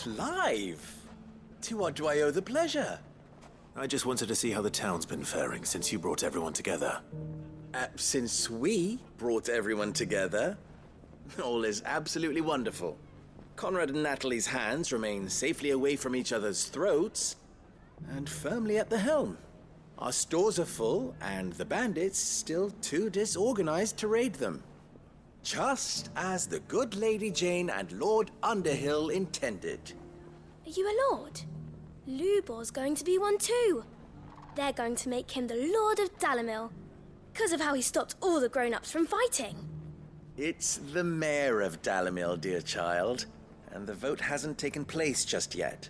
Clive! To what do I owe the pleasure? I just wanted to see how the town's been faring since you brought everyone together. Since we brought everyone together, all is absolutely wonderful. Conrad and Natalie's hands remain safely away from each other's throats and firmly at the helm. Our stores are full, and the bandits still too disorganized to raid them. Just as the good Lady Jane and Lord Underhill intended. Are you a lord? Lubor's going to be one too. They're going to make him the Lord of Dalimil, because of how he stopped all the grown-ups from fighting. It's the mayor of Dalimil, dear child, and the vote hasn't taken place just yet.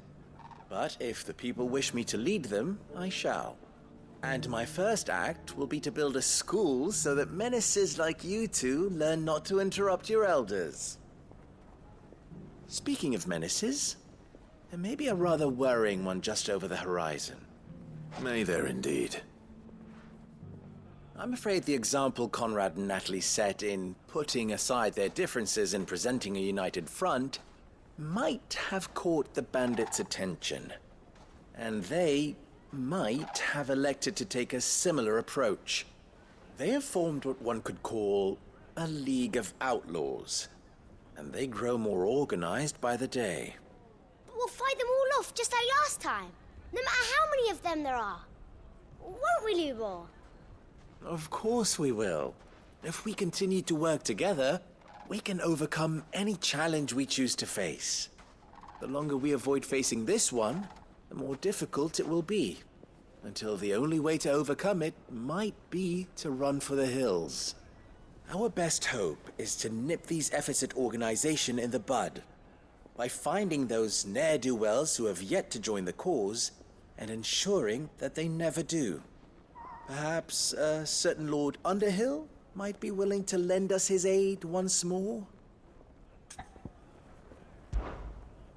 But if the people wish me to lead them, I shall. And my first act will be to build a school so that menaces like you two learn not to interrupt your elders. Speaking of menaces, there may be a rather worrying one just over the horizon. May there indeed. I'm afraid the example Conrad and Natalie set in putting aside their differences and presenting a united front might have caught the bandits' attention. And they might have elected to take a similar approach. They have formed what one could call a League of Outlaws, and they grow more organized by the day. But we'll fight them all off just like last time, no matter how many of them there are. Won't we, Lubor? Of course we will. If we continue to work together, we can overcome any challenge we choose to face. The longer we avoid facing this one, the more difficult it will be, until the only way to overcome it might be to run for the hills. Our best hope is to nip these efforts at organization in the bud, by finding those ne'er-do-wells who have yet to join the cause, and ensuring that they never do. Perhaps a certain Lord Underhill might be willing to lend us his aid once more?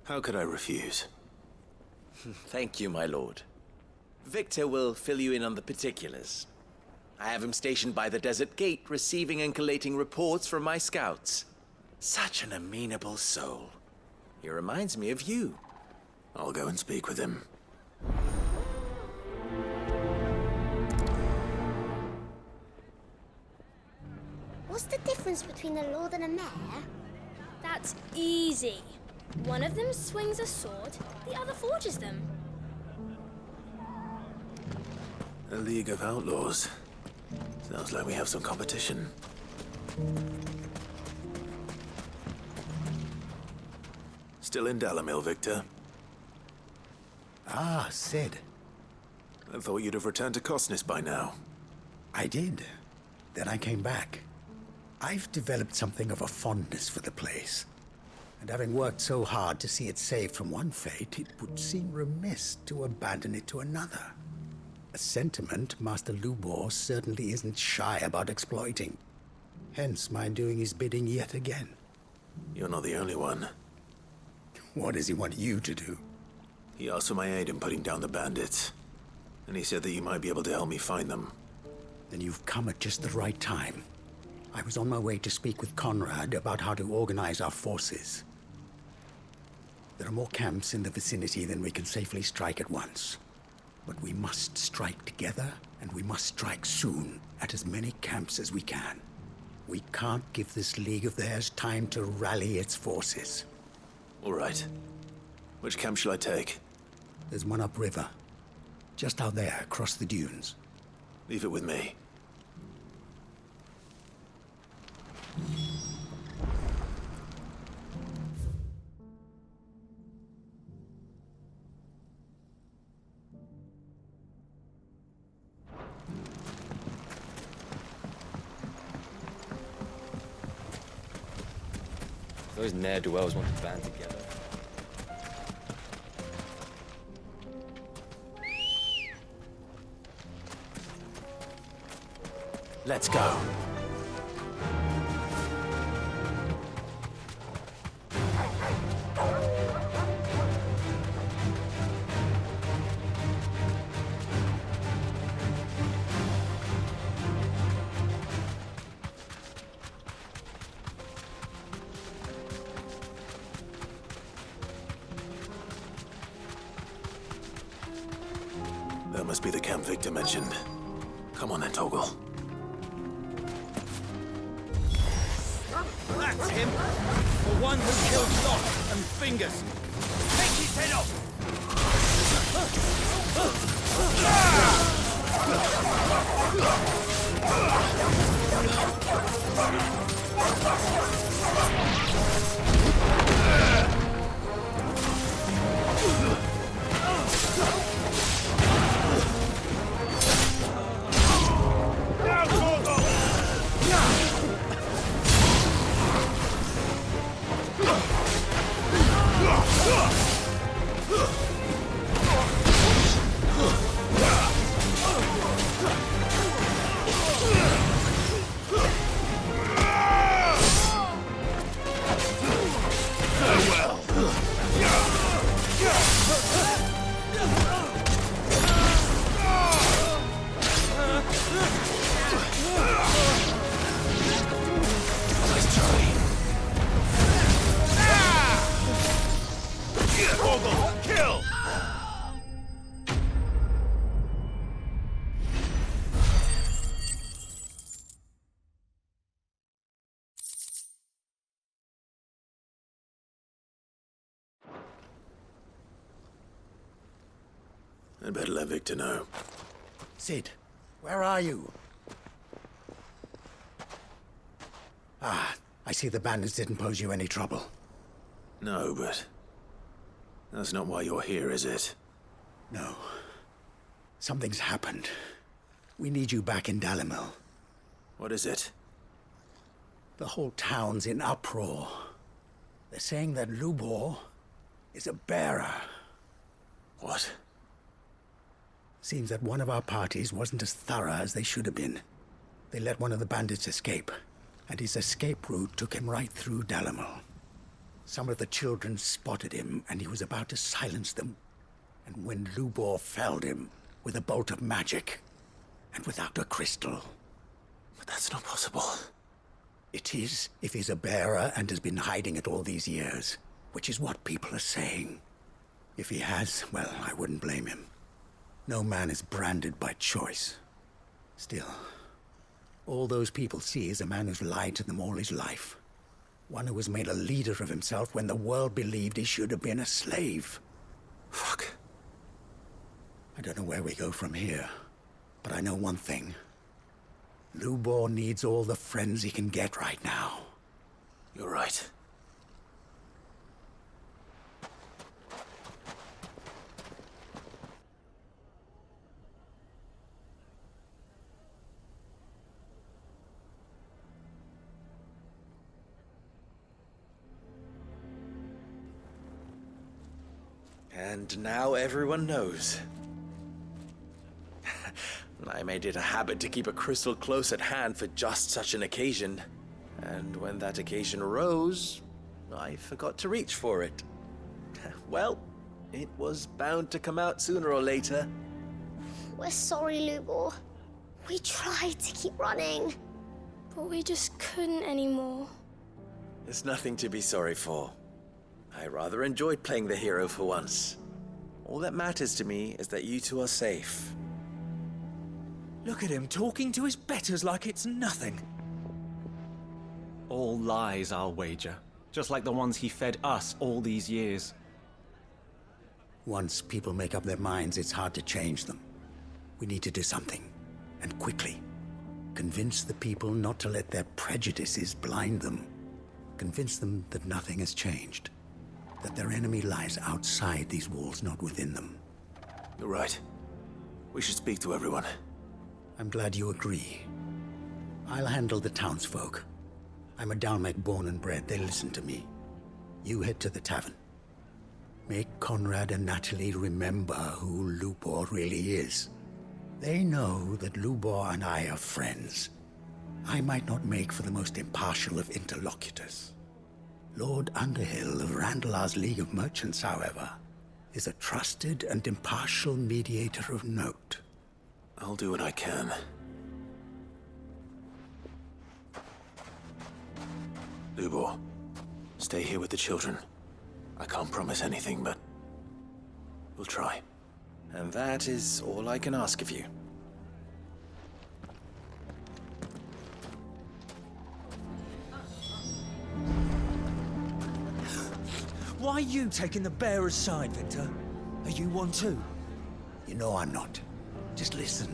How could I refuse? Thank you, my lord. Victor will fill you in on the particulars. I have him stationed by the desert gate, receiving and collating reports from my scouts. Such an amenable soul. He reminds me of you. I'll go and speak with him. What's the difference between a lord and a mayor? That's easy. One of them swings a sword, the other forges them. A League of Outlaws. Sounds like we have some competition. Still in Dalimil, Victor? Ah, Sid. I thought you'd have returned to Cosnes by now. I did. Then I came back. I've developed something of a fondness for the place. And having worked so hard to see it saved from one fate, it would seem remiss to abandon it to another. A sentiment Master Lubor certainly isn't shy about exploiting. Hence my doing his bidding yet again. You're not the only one. What does he want you to do? He asked for my aid in putting down the bandits. And he said that you might be able to help me find them. Then you've come at just the right time. I was on my way to speak with Conrad about how to organize our forces. There are more camps in the vicinity than we can safely strike at once. But we must strike together, and we must strike soon at as many camps as we can. We can't give this league of theirs time to rally its forces. All right. Which camp shall I take? There's one upriver. Just out there, across the dunes. Leave it with me. Those ne'er-do-wells want to band together. Let's go. must be the camp Victor mentioned. Come on then, Toggle. That's him! The one who killed Lot and Fingers! Take his head off! I'd better let Victor know. Sid, where are you? Ah, I see the bandits didn't pose you any trouble. No, but... that's not why you're here, is it? No. Something's happened. We need you back in Dalimil. What is it? The whole town's in uproar. They're saying that Lubor is a bearer. What? Seems that one of our parties wasn't as thorough as they should have been. They let one of the bandits escape, and his escape route took him right through Dalimil. Some of the children spotted him, and he was about to silence them. And when Lubor felled him with a bolt of magic, and without a crystal. But that's not possible. It is, if he's a bearer and has been hiding it all these years, which is what people are saying. If he has, well, I wouldn't blame him. No man is branded by choice. Still, all those people see is a man who's lied to them all his life. One who was made a leader of himself when the world believed he should have been a slave. Fuck. I don't know where we go from here, but I know one thing. Lubor needs all the friends he can get right now. You're right. And now everyone knows. I made it a habit to keep a crystal close at hand for just such an occasion. And when that occasion arose, I forgot to reach for it. Well, it was bound to come out sooner or later. We're sorry, Lubor. We tried to keep running. But we just couldn't anymore. There's nothing to be sorry for. I rather enjoyed playing the hero for once. All that matters to me is that you two are safe. Look at him talking to his betters like it's nothing. All lies, I'll wager. Just like the ones he fed us all these years. Once people make up their minds, it's hard to change them. We need to do something, and quickly. Convince the people not to let their prejudices blind them. Convince them that nothing has changed. That their enemy lies outside these walls, not within them. You're right. We should speak to everyone. I'm glad you agree. I'll handle the townsfolk. I'm a Dalmec born and bred. They listen to me. You head to the tavern. Make Conrad and Natalie remember who Lubor really is. They know that Lubor and I are friends. I might not make for the most impartial of interlocutors. Lord Underhill of Randalar's League of Merchants, however, is a trusted and impartial mediator of note. I'll do what I can. Lubor, stay here with the children. I can't promise anything, but we'll try. And that is all I can ask of you. Why are you taking the bearer's side, Victor? Are you one too? You know I'm not. Just listen.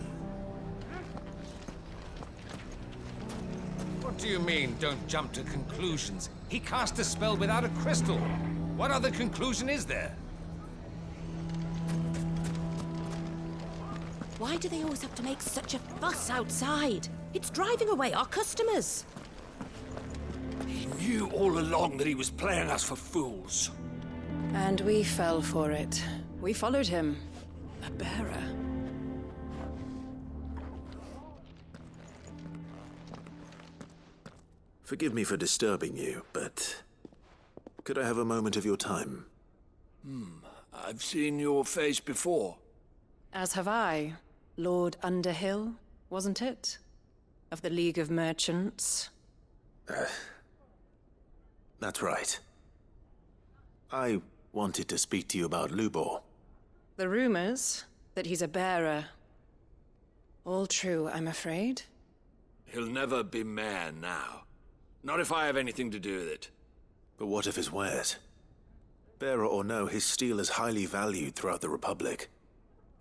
What do you mean, don't jump to conclusions? He cast a spell without a crystal. What other conclusion is there? Why do they always have to make such a fuss outside? It's driving away our customers. He knew all along that he was playing us for fools. And we fell for it. We followed him. A bearer. Forgive me for disturbing you, but could I have a moment of your time? I've seen your face before. As have I. Lord Underhill, wasn't it? Of the League of Merchants. That's right. I wanted to speak to you about Lubor. The rumors that he's a bearer. All true, I'm afraid. He'll never be mayor now. Not if I have anything to do with it. But what of his wares? Bearer or no, his steel is highly valued throughout the Republic.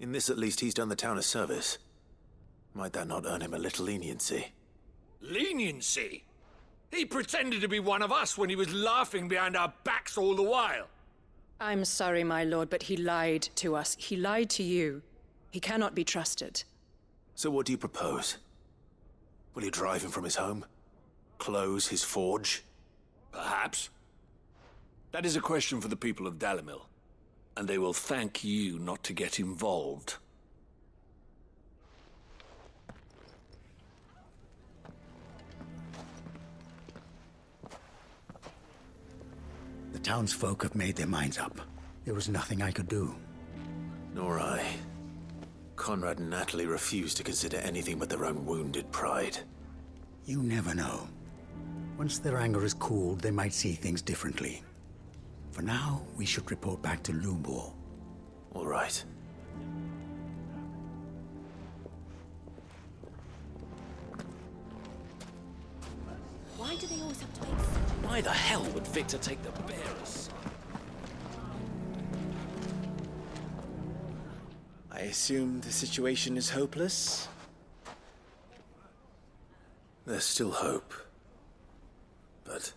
In this, at least, he's done the town a service. Might that not earn him a little leniency? Leniency? He pretended to be one of us when he was laughing behind our backs all the while. I'm sorry, my lord, but he lied to us. He lied to you. He cannot be trusted. So what do you propose? Will you drive him from his home? Close his forge? Perhaps. That is a question for the people of Dalimil. And they will thank you not to get involved. The townsfolk have made their minds up. There was nothing I could do. Nor I. Conrad and Natalie refused to consider anything but their own wounded pride. You never know. Once their anger is cooled, they might see things differently. For now, we should report back to Lubor. All right. Why do they always have to make such Why the hell would Victor take the bearers? I assume the situation is hopeless? There's still hope. But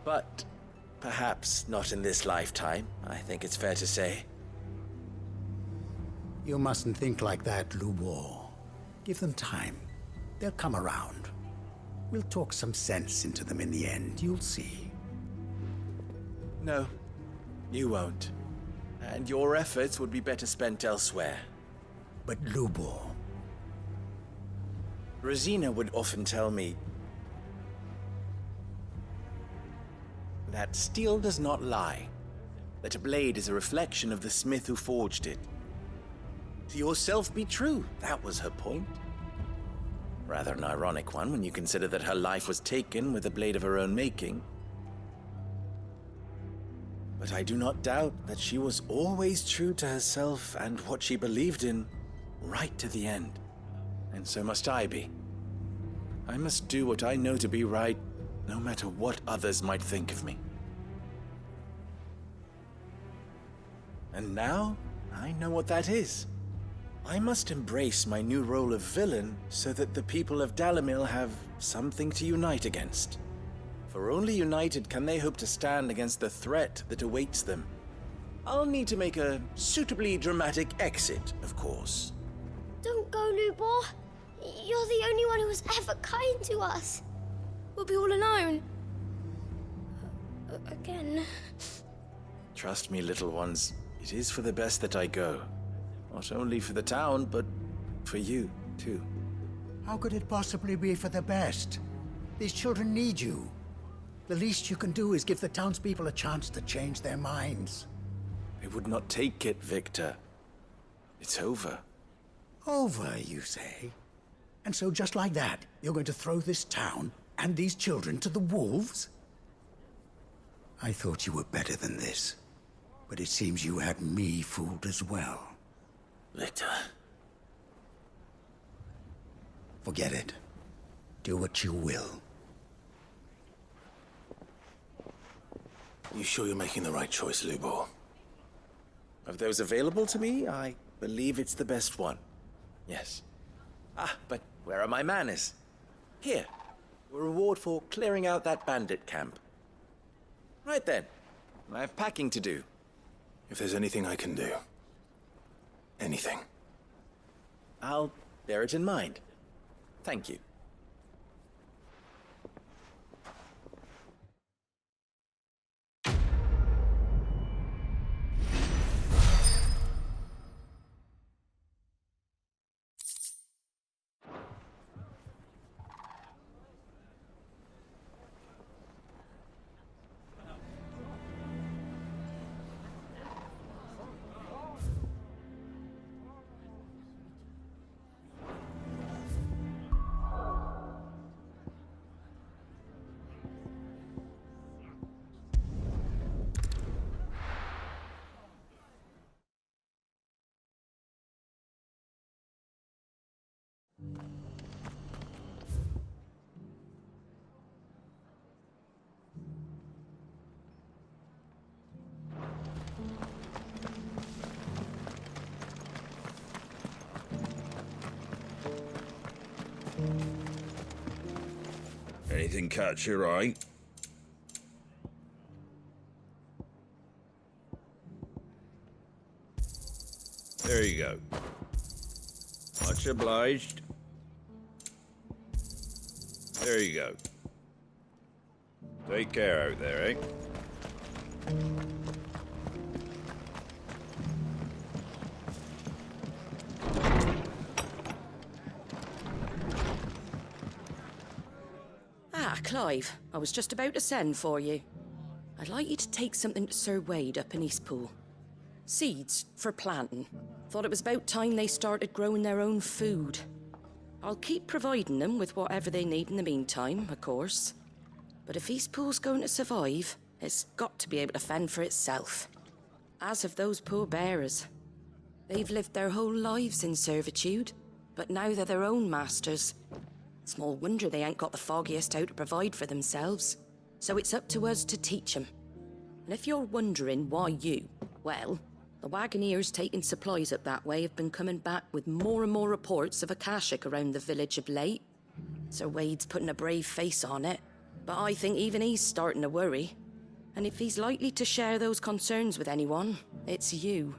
But perhaps not in this lifetime, I think it's fair to say. You mustn't think like that, Lubor. Give them time. They'll come around. We'll talk some sense into them in the end, you'll see. No, you won't. And your efforts would be better spent elsewhere. But Lubor... Rosina would often tell me that steel does not lie, that a blade is a reflection of the smith who forged it. To yourself be true, that was her point. Rather an ironic one when you consider that her life was taken with a blade of her own making. But I do not doubt that she was always true to herself and what she believed in, right to the end. And so must I be. I must do what I know to be right, no matter what others might think of me. And now, I know what that is. I must embrace my new role of villain so that the people of Dalimil have something to unite against. For only united can they hope to stand against the threat that awaits them. I'll need to make a suitably dramatic exit, of course. Don't go, Lubor. You're the only one who was ever kind to us. We'll be all alone. Again. Trust me, little ones, it is for the best that I go. Not only for the town, but for you, too. How could it possibly be for the best? These children need you. The least you can do is give the townspeople a chance to change their minds. I would not take it, Victor. It's over. Over, you say? And so just like that, you're going to throw this town and these children to the wolves? I thought you were better than this, but it seems you had me fooled as well. Victor. Forget it. Do what you will. You sure you're making the right choice, Lubor? Of those available to me, I believe it's the best one. Yes. Ah, but where are my manners? Here. A reward for clearing out that bandit camp. Right then. I have packing to do. If there's anything I can do. Anything. I'll bear it in mind. Thank you. Anything catch your eye? There you go. Much obliged. There you go. Take care out there, eh? Ah, Clive, I was just about to send for you. I'd like you to take something to Sir Wade up in Eastpool. Seeds for planting. Thought it was about time they started growing their own food. I'll keep providing them with whatever they need in the meantime, of course. But if Eastpool's going to survive, it's got to be able to fend for itself. As have those poor bearers. They've lived their whole lives in servitude, but now they're their own masters. Small wonder they ain't got the foggiest how to provide for themselves. So it's up to us to teach them. And if you're wondering why you, well, the Wagoneers taking supplies up that way have been coming back with more and more reports of Akashic around the village of late. Sir Wade's putting a brave face on it, but I think even he's starting to worry. And if he's likely to share those concerns with anyone, it's you.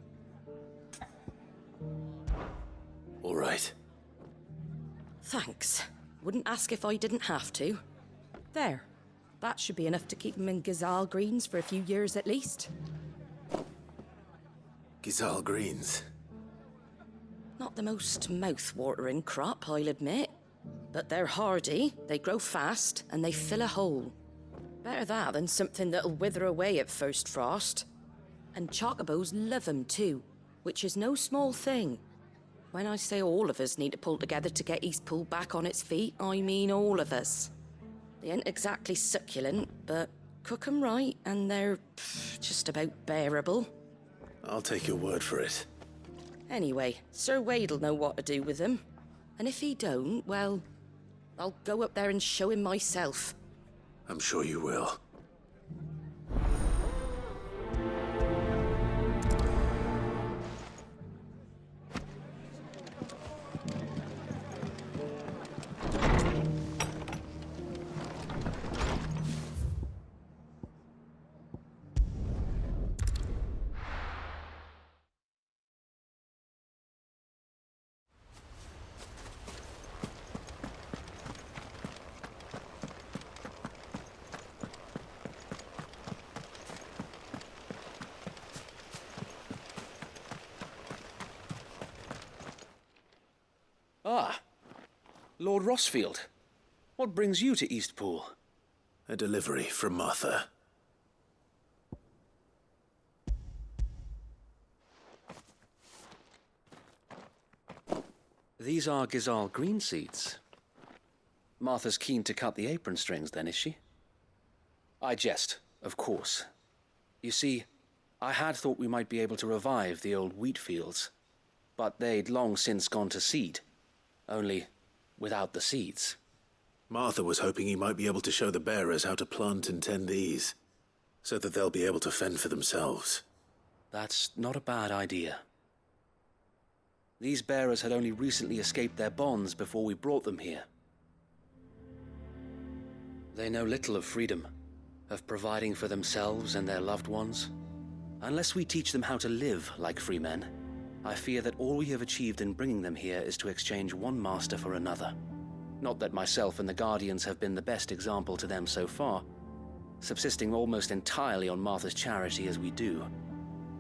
All right. Thanks. Wouldn't ask if I didn't have to. There. That should be enough to keep him in Gazal Greens for a few years at least. Gazal Greens. Not the most mouth-watering crop, I'll admit. But they're hardy, they grow fast, and they fill a hole. Better that than something that'll wither away at first frost. And chocobos love 'em too, which is no small thing. When I say all of us need to pull together to get Eastpool back on its feet, I mean all of us. They ain't exactly succulent, but cook 'em right and they're just about bearable. I'll take your word for it. Anyway, Sir Wade'll know what to do with them. And if he don't, well, I'll go up there and show him myself. I'm sure you will. Ah, Lord Rossfield. What brings you to Eastpool? A delivery from Martha. These are Gazal green seeds. Martha's keen to cut the apron strings then, is she? I jest, of course. You see, I had thought we might be able to revive the old wheat fields, but they'd long since gone to seed, only without the seeds. Martha was hoping he might be able to show the bearers how to plant and tend these, so that they'll be able to fend for themselves. That's not a bad idea. These bearers had only recently escaped their bonds before we brought them here. They know little of freedom, of providing for themselves and their loved ones. Unless we teach them how to live like free men, I fear that all we have achieved in bringing them here is to exchange one master for another. Not that myself and the Guardians have been the best example to them so far, subsisting almost entirely on Martha's charity as we do.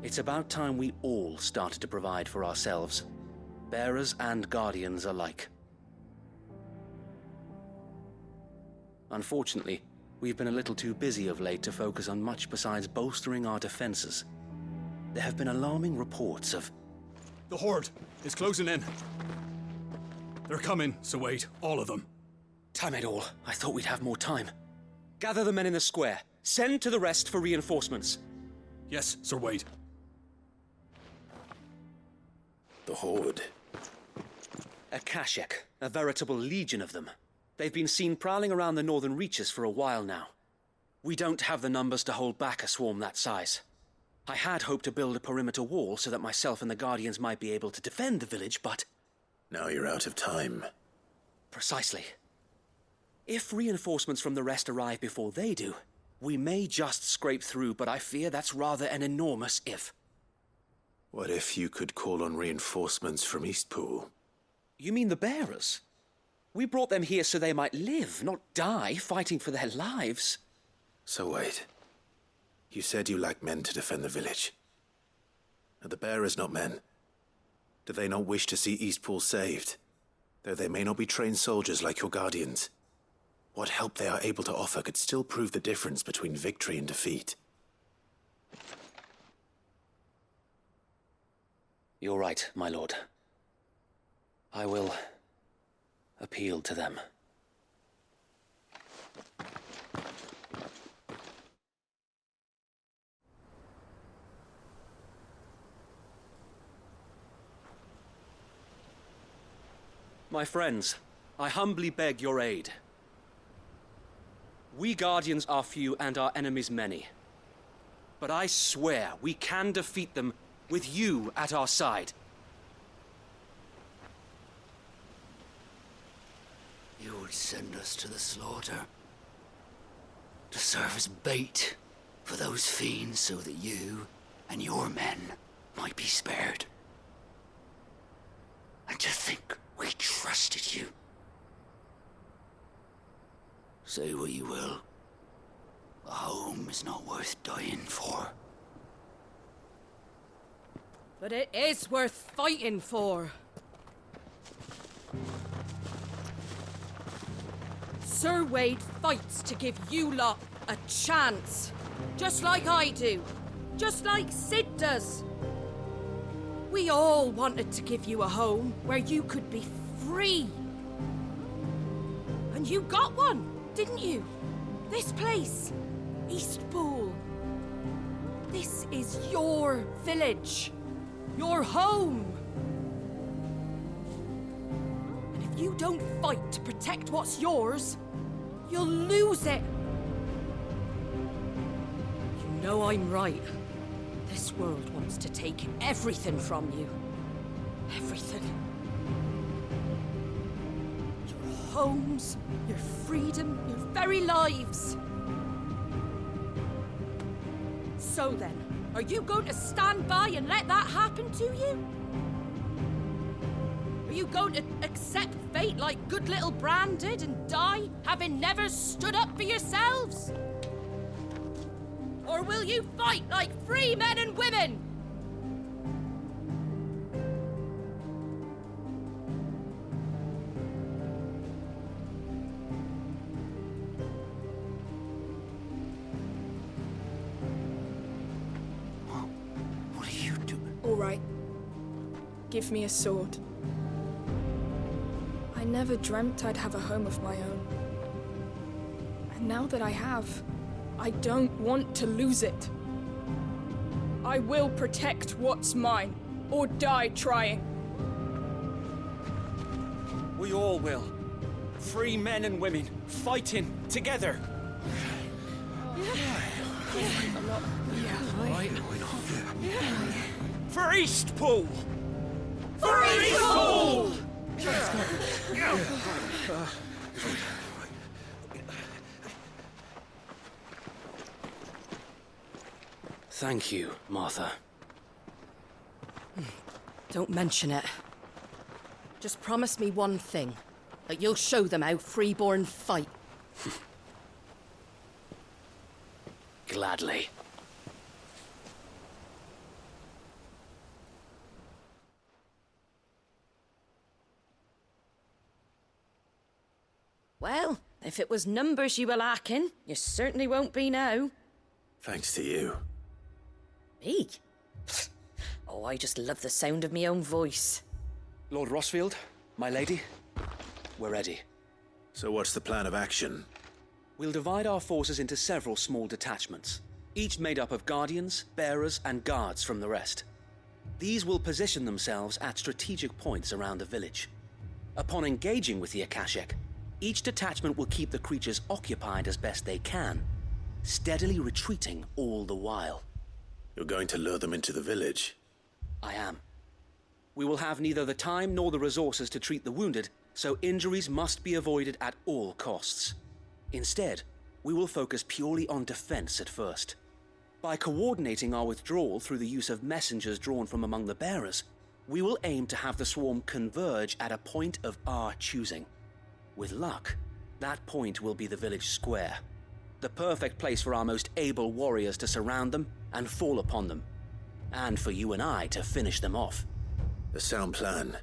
It's about time we all started to provide for ourselves, bearers and Guardians alike. Unfortunately, we've been a little too busy of late to focus on much besides bolstering our defenses. There have been alarming reports of... The Horde is closing in. They're coming, so wait, all of them. Damn it all, I thought we'd have more time. Gather the men in the square. Send to the rest for reinforcements. Yes, Sir Wade. The Horde. A Kashek, a veritable legion of them. They've been seen prowling around the northern reaches for a while now. We don't have the numbers to hold back a swarm that size. I had hoped to build a perimeter wall so that myself and the Guardians might be able to defend the village, but... Now you're out of time. Precisely. If reinforcements from the rest arrive before they do, we may just scrape through, but I fear that's rather an enormous if. What if you could call on reinforcements from Eastpool? You mean the bearers? We brought them here so they might live, not die, fighting for their lives. So wait. You said you lack men to defend the village. Are the bearers not men? Do they not wish to see Eastpool saved? Though they may not be trained soldiers like your Guardians. What help they are able to offer could still prove the difference between victory and defeat. You're right, my lord. I will appeal to them. My friends, I humbly beg your aid. We Guardians are few and our enemies many. But I swear we can defeat them with you at our side. You would send us to the slaughter, to serve as bait for those fiends so that you and your men might be spared. And to think we trusted you. Say what you will, a home is not worth dying for. But it is worth fighting for. Sir Wade fights to give you lot a chance. Just like I do. Just like Sid does. We all wanted to give you a home where you could be free. And you got one, didn't you? This place, Eastpool. This is your village. Your home. And if you don't fight to protect what's yours, you'll lose it. You know I'm right. This world wants to take everything from you. Everything. Your homes, your freedom, your very lives. So then, are you going to stand by and let that happen to you? Are you going to accept fate like good little Bran did and die, having never stood up for yourselves? Or will you fight like free men and women? What are you doing? All right. Give me a sword. I never dreamt I'd have a home of my own. And now that I have, I don't want to lose it. I will protect what's mine, or die trying. We all will. Free men and women, fighting together. For Eastpool! For Eastpool! Thank you, Martha. Don't mention it. Just promise me one thing. That you'll show them how freeborn fight. Gladly. Well, if it was numbers you were lacking, you certainly won't be now. Thanks to you. Me? Oh, I just love the sound of my own voice. Lord Rossfield, my lady, we're ready. So what's the plan of action? We'll divide our forces into several small detachments, each made up of guardians, bearers, and guards from the rest. These will position themselves at strategic points around the village. Upon engaging with the Akashic, each detachment will keep the creatures occupied as best they can, steadily retreating all the while. You're going to lure them into the village? I am. We will have neither the time nor the resources to treat the wounded, so injuries must be avoided at all costs. Instead, we will focus purely on defense at first. By coordinating our withdrawal through the use of messengers drawn from among the bearers, we will aim to have the swarm converge at a point of our choosing. With luck, that point will be the village square, the perfect place for our most able warriors to surround them and fall upon them, and for you and I to finish them off. A sound plan,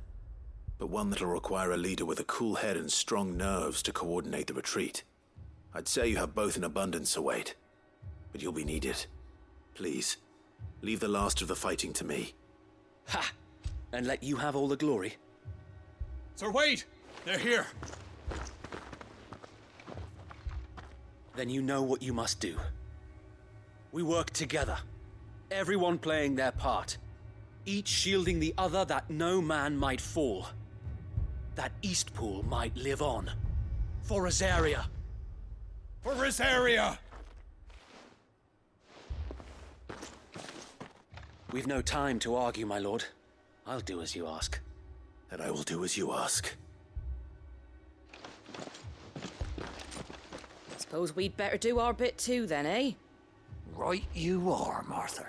but one that'll require a leader with a cool head and strong nerves to coordinate the retreat. I'd say you have both in abundance, Sir Wade, but you'll be needed. Please, leave the last of the fighting to me. Ha! And let you have all the glory. Sir Wade! They're here! Then you know what you must do. We work together, everyone playing their part, each shielding the other that no man might fall, that Eastpool might live on. For Rosaria! For Rosaria! We've no time to argue, my lord. I'll do as you ask. And I will do as you ask. Suppose we'd better do our bit too then, eh? Right you are, Martha.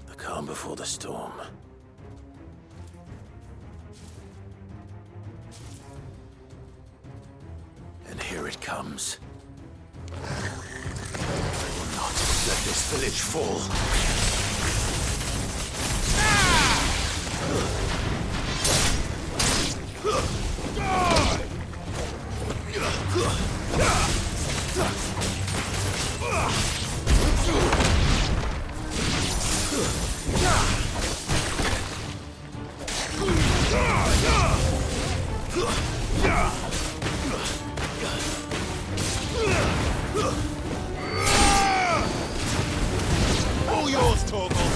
The calm before the storm. And here it comes. I will not let this village fall. All yours, Torgal!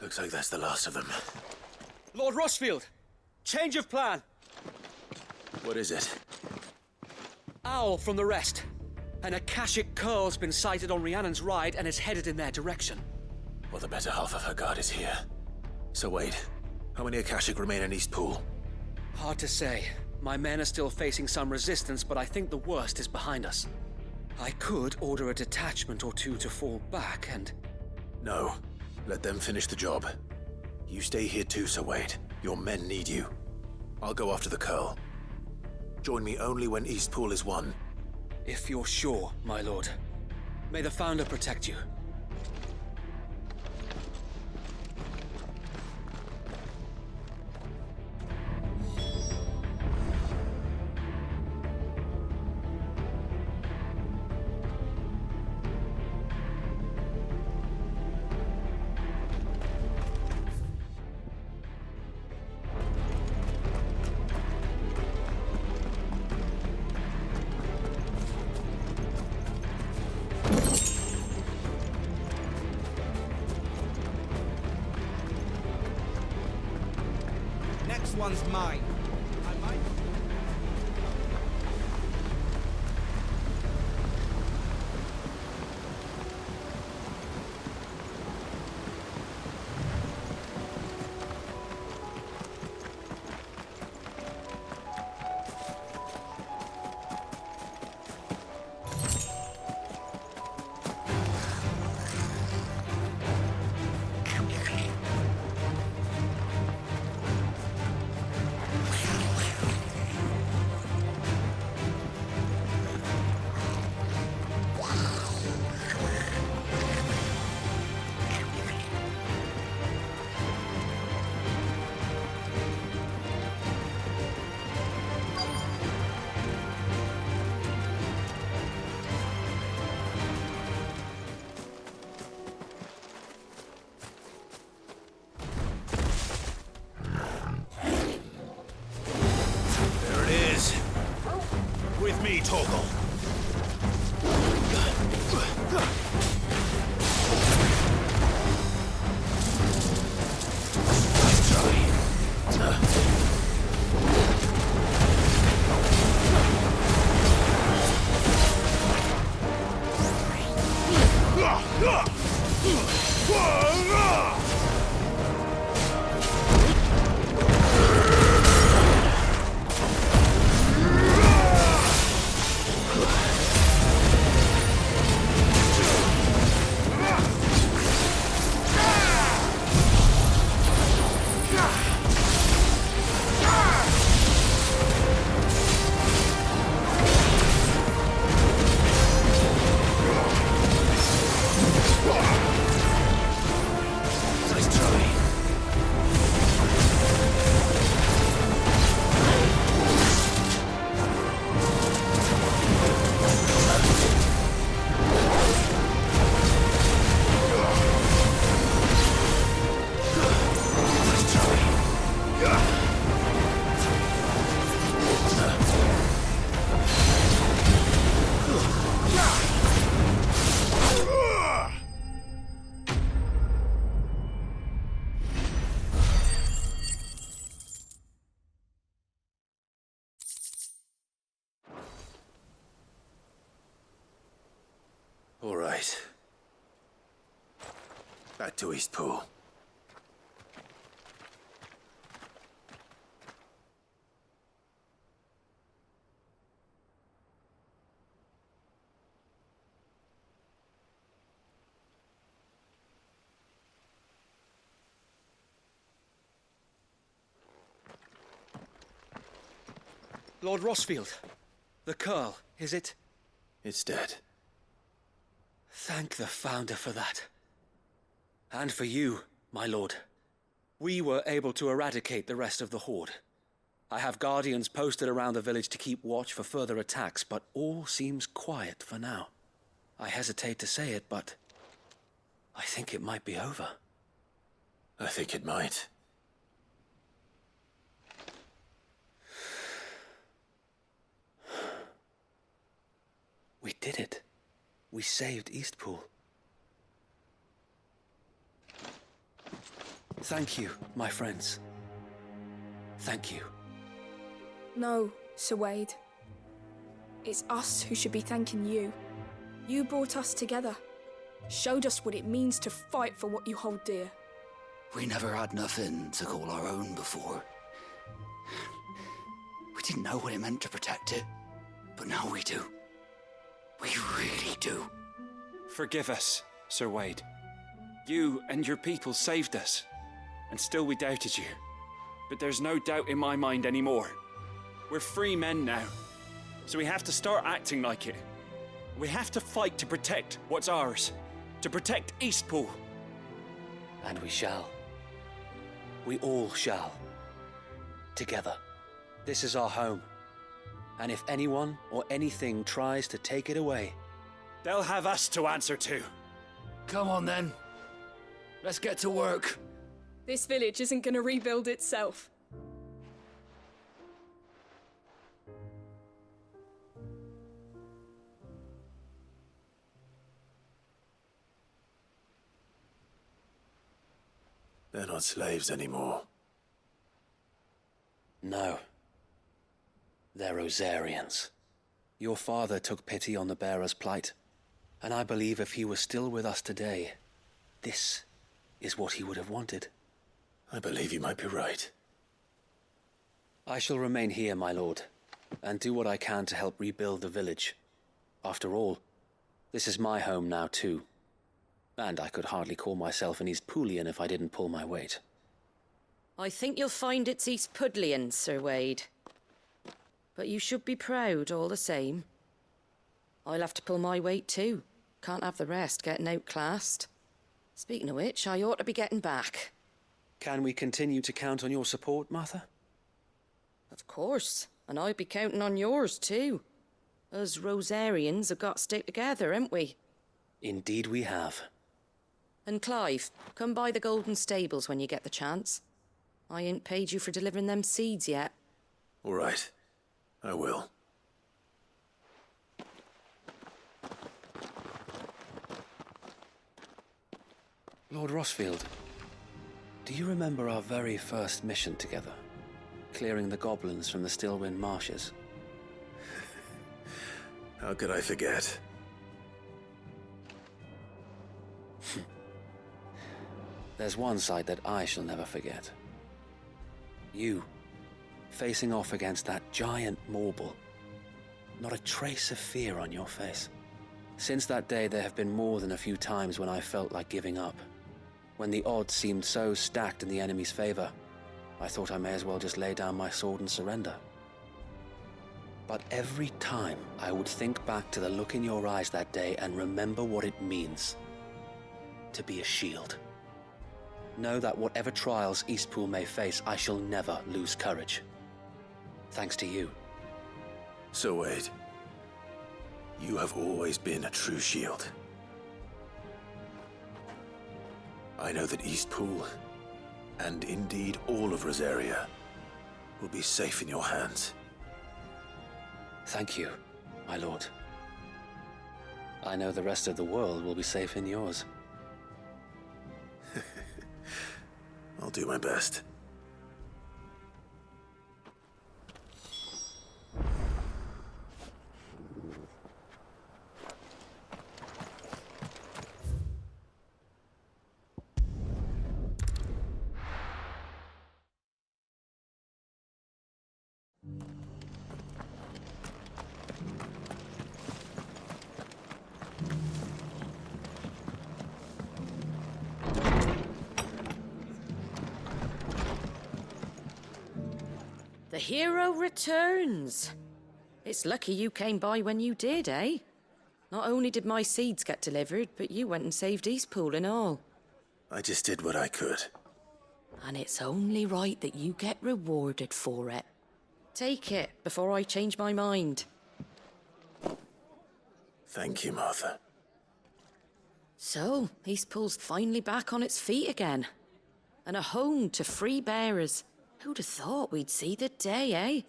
Looks like that's the last of them. Lord Rosfield! Change of plan! What is it? Owl from the rest. An Akashic curl's been sighted on Rhiannon's ride and is headed in their direction. Well, the better half of her guard is here. So wait, how many Akashic remain in East Pool? Hard to say. My men are still facing some resistance, but I think the worst is behind us. I could order a detachment or two to fall back and... No. Let them finish the job. You stay here too, Sir Wade. Your men need you. I'll go after the curl. Join me only when East Pool is won. If you're sure, my lord. May the Founder protect you. Next one's mine. I might... With me, Torgal. All right. Back to East Pool. Lord Rosfield, the Curl, is it? It's dead. Thank the Founder for that. And for you, my lord. We were able to eradicate the rest of the Horde. I have guardians posted around the village to keep watch for further attacks, but all seems quiet for now. I hesitate to say it, but I think it might be over. I think it might. We did it. We saved Eastpool. Thank you, my friends. Thank you. No, Sir Wade. It's us who should be thanking you. You brought us together. Showed us what it means to fight for what you hold dear. We never had nothing to call our own before. We didn't know what it meant to protect it, but now we do. We really do. Forgive us, Sir Wade. You and your people saved us, and still we doubted you. But there's no doubt in my mind anymore. We're free men now, so we have to start acting like it. We have to fight to protect what's ours, to protect Eastpool. And we shall. We all shall. Together. This is our home. And if anyone or anything tries to take it away, they'll have us to answer to. Come on then. Let's get to work. This village isn't gonna rebuild itself. They're not slaves anymore. No. They're Rosarians. Your father took pity on the bearer's plight, and I believe if he was still with us today, this is what he would have wanted. I believe you might be right. I shall remain here, my lord, and do what I can to help rebuild the village. After all, this is my home now too. And I could hardly call myself an Eastpoolian if I didn't pull my weight. I think you'll find it's Eastpudlian, Sir Wade. But you should be proud all the same. I'll have to pull my weight too. Can't have the rest getting outclassed. Speaking of which, I ought to be getting back. Can we continue to count on your support, Martha? Of course, and I'd be counting on yours too. Us Rosarians have got to stick together, haven't we? Indeed we have. And Clive, come by the Golden Stables when you get the chance. I ain't paid you for delivering them seeds yet. All right. I will. Lord Rossfield, do you remember our very first mission together? Clearing the goblins from the Stillwind Marshes? How could I forget? There's one sight that I shall never forget. You, facing off against that giant Morble. Not a trace of fear on your face. Since that day, there have been more than a few times when I felt like giving up. When the odds seemed so stacked in the enemy's favor, I thought I may as well just lay down my sword and surrender. But every time I would think back to the look in your eyes that day and remember what it means to be a shield. Know that whatever trials Eastpool may face, I shall never lose courage. Thanks to you. Sir Wade, you have always been a true shield. I know that Eastpool, and indeed all of Rosaria, will be safe in your hands. Thank you, my lord. I know the rest of the world will be safe in yours. I'll do my best. The hero returns. It's lucky you came by when you did, eh? Not only did my seeds get delivered, but you went and saved Eastpool and all. I just did what I could. And it's only right that you get rewarded for it. Take it before I change my mind. Thank you, Martha. So, East Pool's finally back on its feet again. And a home to free bearers. Who'd have thought we'd see the day, eh?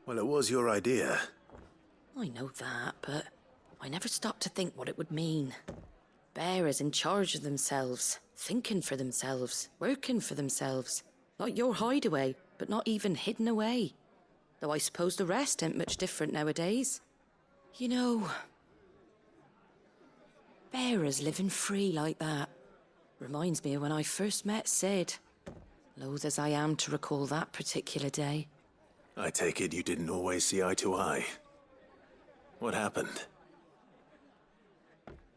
Well, it was your idea. I know that, but I never stopped to think what it would mean. Bearers in charge of themselves, thinking for themselves, working for themselves. Like your hideaway, but not even hidden away. Though I suppose the rest ain't much different nowadays. You know, bearers living free like that reminds me of when I first met Sid. Loath as I am to recall that particular day. I take it you didn't always see eye to eye. What happened?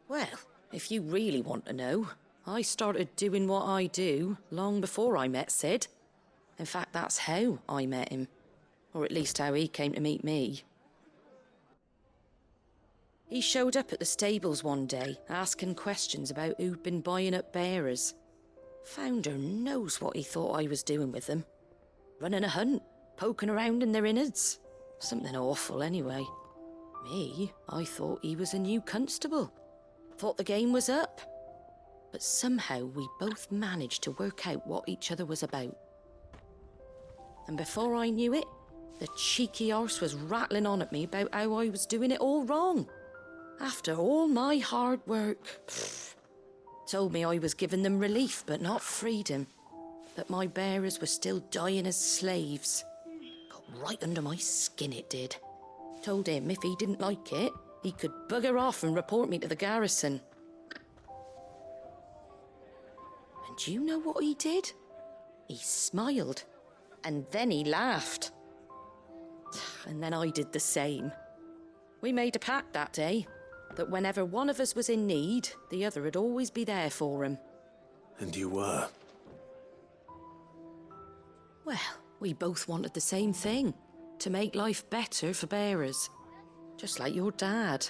Well, if you really want to know, I started doing what I do long before I met Sid. In fact, that's how I met him. Or at least how he came to meet me. He showed up at the stables one day, asking questions about who'd been buying up bearers. Founder knows what he thought I was doing with them. Running a hunt, poking around in their innards. Something awful, anyway. Me, I thought he was a new constable. Thought the game was up. But somehow we both managed to work out what each other was about. And before I knew it, the cheeky arse was rattling on at me about how I was doing it all wrong. After all my hard work. Told me I was giving them relief, but not freedom. That my bearers were still dying as slaves. Got right under my skin, it did. Told him if he didn't like it, he could bugger off and report me to the garrison. And do you know what he did? He smiled. And then he laughed. And then I did the same. We made a pact that day, that whenever one of us was in need, the other would always be there for him. And you were? Well, we both wanted the same thing. To make life better for bearers. Just like your dad.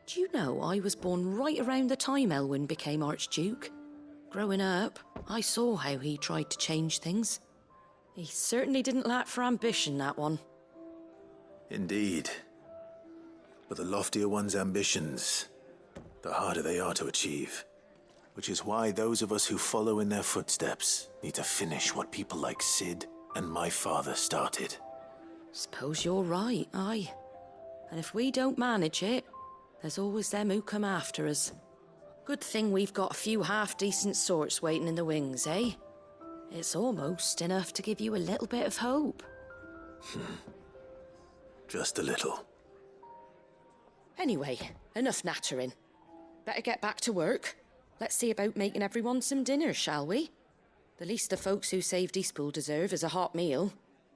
Do you know I was born right around the time Elwyn became Archduke? Growing up, I saw how he tried to change things. He certainly didn't lack for ambition, that one. Indeed. But the loftier one's ambitions, the harder they are to achieve. Which is why those of us who follow in their footsteps need to finish what people like Sid and my father started. Suppose you're right, aye. And if we don't manage it, there's always them who come after us. Good thing we've got a few half-decent sorts waiting in the wings, eh? It's almost enough to give you a little bit of hope. Just a little. Anyway, enough nattering. Better get back to work. Let's see about making everyone some dinner, shall we? The least the folks who saved Eastpool deserve is a hot meal.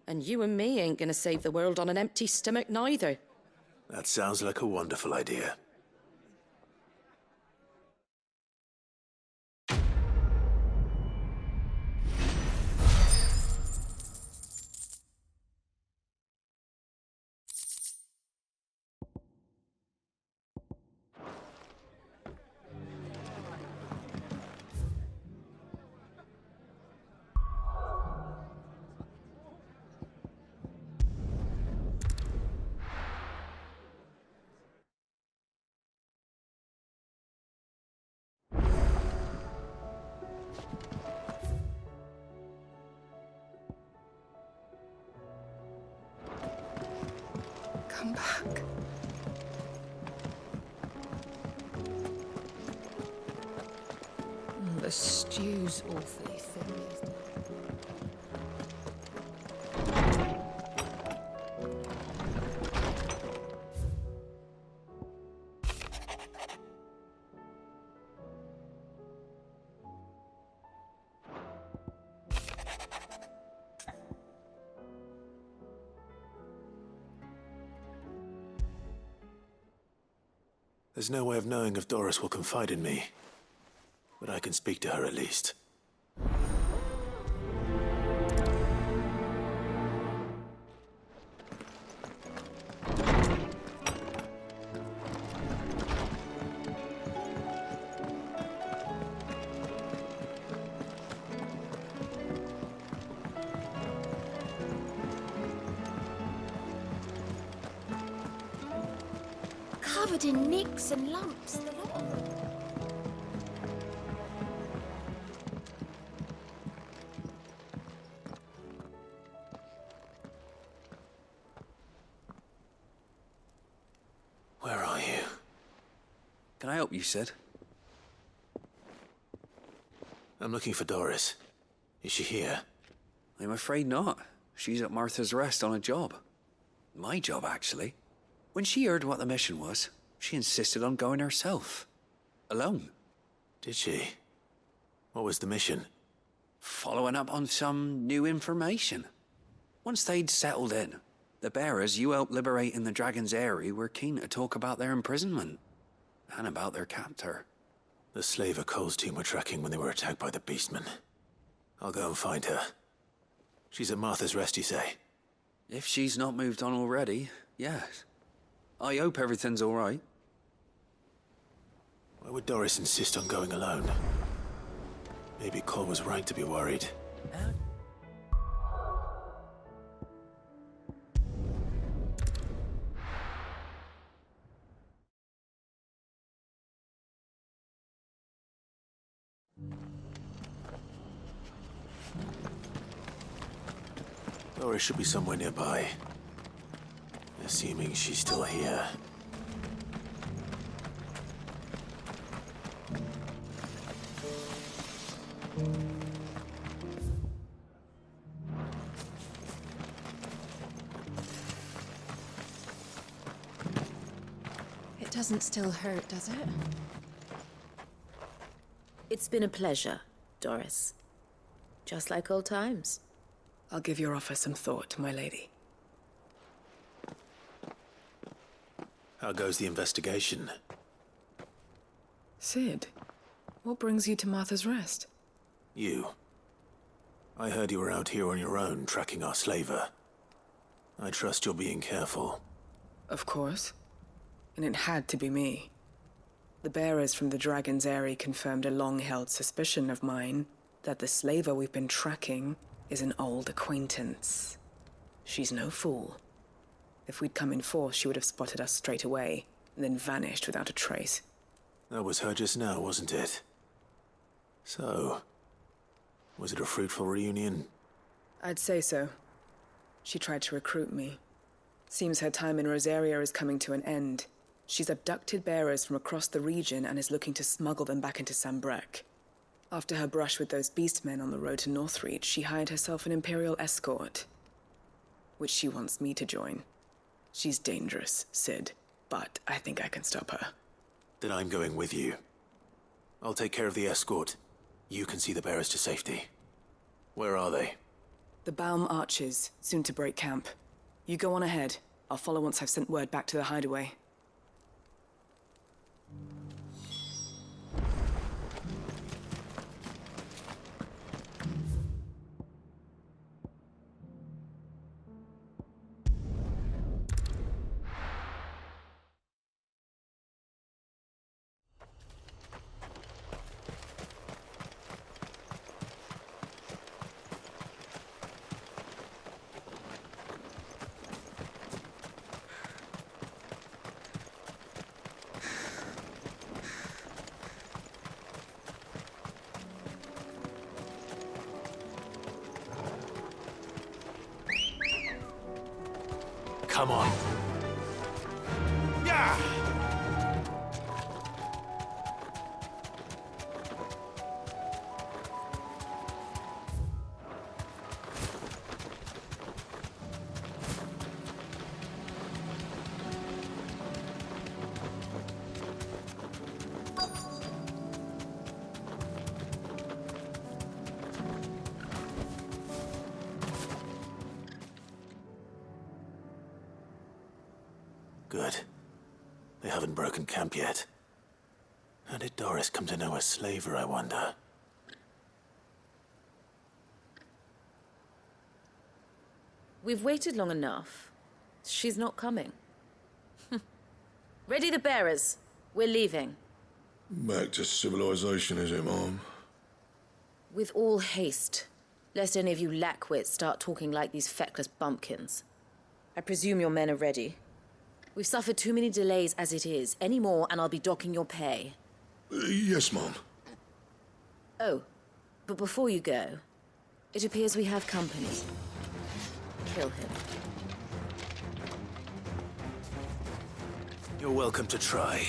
And you and me ain't gonna save the world on an empty stomach neither. That sounds like a wonderful idea. Come back. The stew's awfully thick. There's no way of knowing if Doris will confide in me. But I can speak to her at least. covered in nicks and lumps, the lot of them. Where are you? Can I help you, Sid? I'm looking for Doris. Is she here? I'm afraid not. She's at Martha's Rest on a job. My job, actually. When she heard what the mission was, she insisted on going herself. Alone. Did she? What was the mission? Following up on some new information. Once they'd settled in, the bearers you helped liberate in the Dragon's Eyrie were keen to talk about their imprisonment. And about their captor. The slaver Cole's team were tracking when they were attacked by the Beastmen. I'll go and find her. She's at Martha's Rest, you say? If she's not moved on already, yes. I hope everything's all right. Why would Doris insist on going alone? Maybe Cole was right to be worried. Doris should be somewhere nearby. Assuming she's still here. It doesn't still hurt, does it? It's been a pleasure, Doris. Just like old times. I'll give your offer some thought, my lady. How goes the investigation? Sid, what brings you to Martha's Rest? You. I heard you were out here on your own, tracking our slaver. I trust you're being careful. Of course. And it had to be me. The bearers from the Dragon's Eyrie confirmed a long-held suspicion of mine that the slaver we've been tracking is an old acquaintance. She's no fool. If we'd come in force, she would have spotted us straight away, and then vanished without a trace. That was her just now, wasn't it? So, was it a fruitful reunion? I'd say so. She tried to recruit me. Seems her time in Rosaria is coming to an end. She's abducted bearers from across the region and is looking to smuggle them back into Sambrec. After her brush with those beastmen on the road to Northreach, she hired herself an Imperial escort, which she wants me to join. She's dangerous, Sid, but I think I can stop her. Then I'm going with you. I'll take care of the escort. You can see the bearers to safety. Where are they? The Baum Archers, soon to break camp. You go on ahead. I'll follow once I've sent word back to the hideaway. Come on. Yeah! Good. They haven't broken camp yet. How did Doris come to know a slaver, I wonder? We've waited long enough. She's not coming. Ready the bearers. We're leaving. Back to civilization, is it, Mom? With all haste, lest any of you lackwits start talking like these feckless bumpkins. I presume your men are ready. We've suffered too many delays as it is. Any more, and I'll be docking your pay. Yes, Mom. Oh, but before you go, it appears we have company. Kill him. You're welcome to try.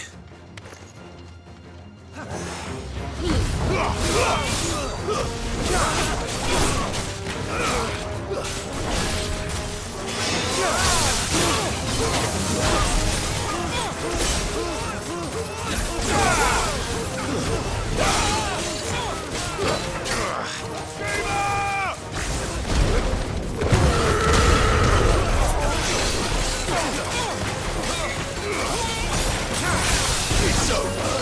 It's over.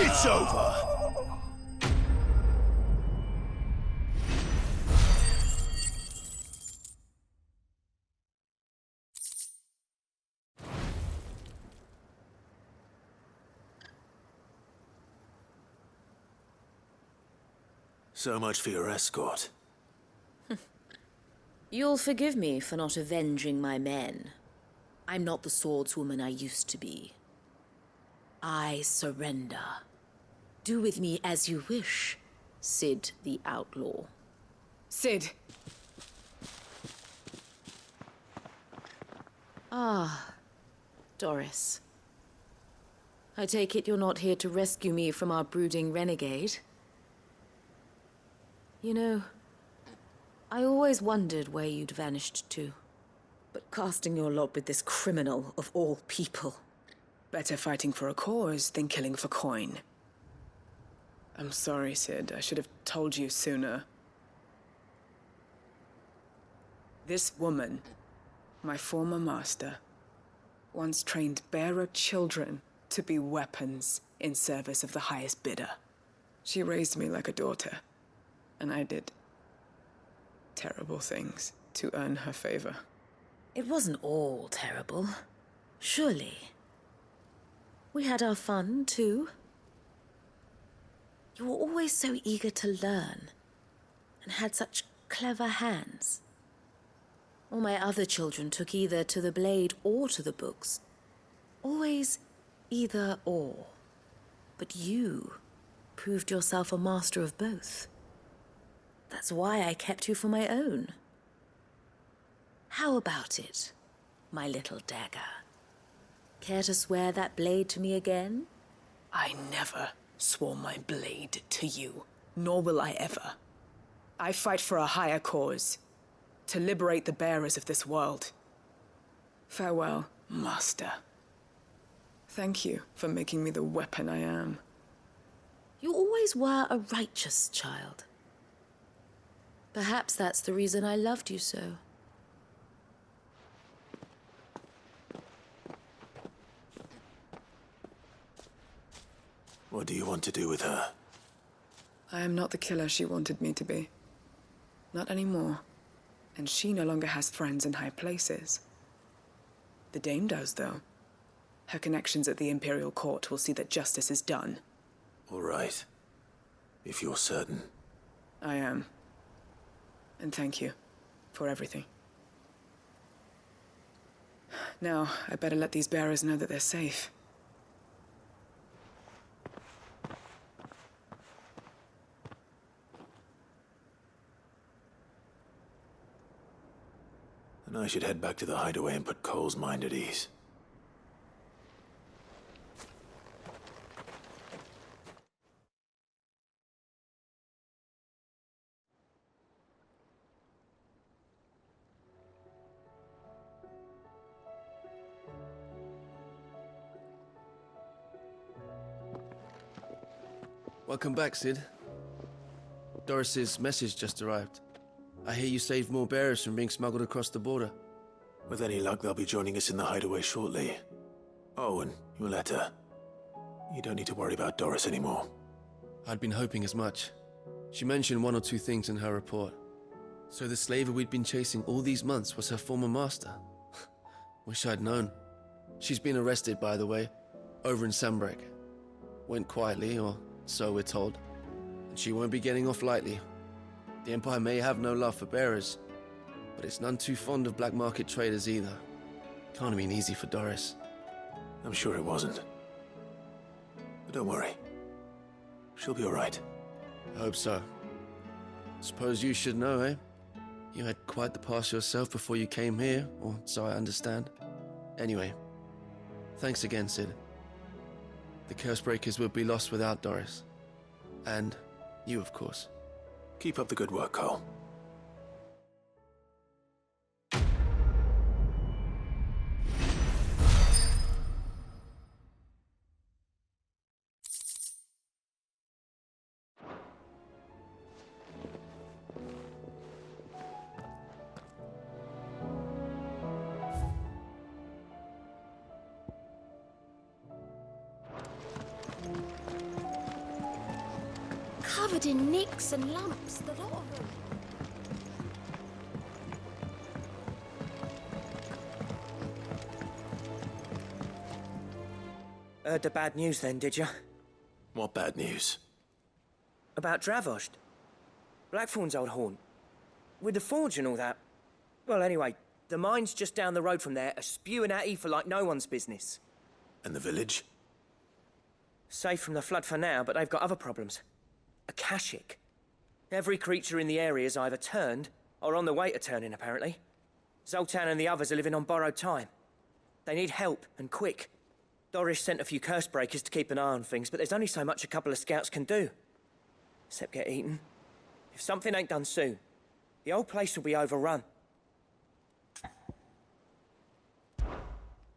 It's over. So much for your escort. You'll forgive me for not avenging my men. I'm not the swordswoman I used to be. I surrender. Do with me as you wish, Sid the Outlaw. Sid! Ah, Doris. I take it you're not here to rescue me from our brooding renegade? You know, I always wondered where you'd vanished to. But casting your lot with this criminal of all people... Better fighting for a cause than killing for coin. I'm sorry, Sid. I should have told you sooner. This woman, my former master, once trained bearer children to be weapons in service of the highest bidder. She raised me like a daughter, and I did terrible things to earn her favor. It wasn't all terrible, surely. We had our fun, too. You were always so eager to learn, and had such clever hands. All my other children took either to the blade or to the books. Always either or. But you proved yourself a master of both. That's why I kept you for my own. How about it, my little dagger? Care to swear that blade to me again? I never swore my blade to you, nor will I ever. I fight for a higher cause, to liberate the bearers of this world. Farewell, Master. Thank you for making me the weapon I am. You always were a righteous child. Perhaps that's the reason I loved you so. What do you want to do with her? I am not the killer she wanted me to be. Not anymore. And she no longer has friends in high places. The Dame does, though. Her connections at the Imperial Court will see that justice is done. All right. If you're certain. I am. And thank you for everything. Now, I better let these bearers know that they're safe. And I should head back to the hideaway and put Cole's mind at ease. Welcome back, Sid. Doris's message just arrived. I hear you saved more bearers from being smuggled across the border. With any luck, they'll be joining us in the hideaway shortly. Oh, and your letter. You don't need to worry about Doris anymore. I'd been hoping as much. She mentioned one or two things in her report. So the slaver we'd been chasing all these months was her former master. Wish I'd known. She's been arrested, by the way, over in Sambrek. Went quietly, or so we're told. And she won't be getting off lightly. The Empire may have no love for bearers, but it's none too fond of black market traders either. Can't have been easy for Doris. I'm sure it wasn't. But don't worry. She'll be all right. I hope so. Suppose you should know, eh? You had quite the past yourself before you came here, or so I understand. Anyway, thanks again, Sid. The Cursebreakers would be lost without Doris. And you, of course. Keep up the good work, Cole. Covered in nicks and lumps, the lot of them. Heard the bad news then, did you? What bad news? About Dravost. Blackthorn's old haunt. With the forge and all that. Well, anyway, the mines just down the road from there are spewing out ether like no one's business. And the village? Safe from the flood for now, but they've got other problems. Akashic. Every creature in the area's either turned or on the way to turning, apparently. Zoltan and the others are living on borrowed time. They need help, and quick. Doris sent a few Cursebreakers to keep an eye on things, but there's only so much a couple of scouts can do. Except get eaten. If something ain't done soon, the whole place will be overrun.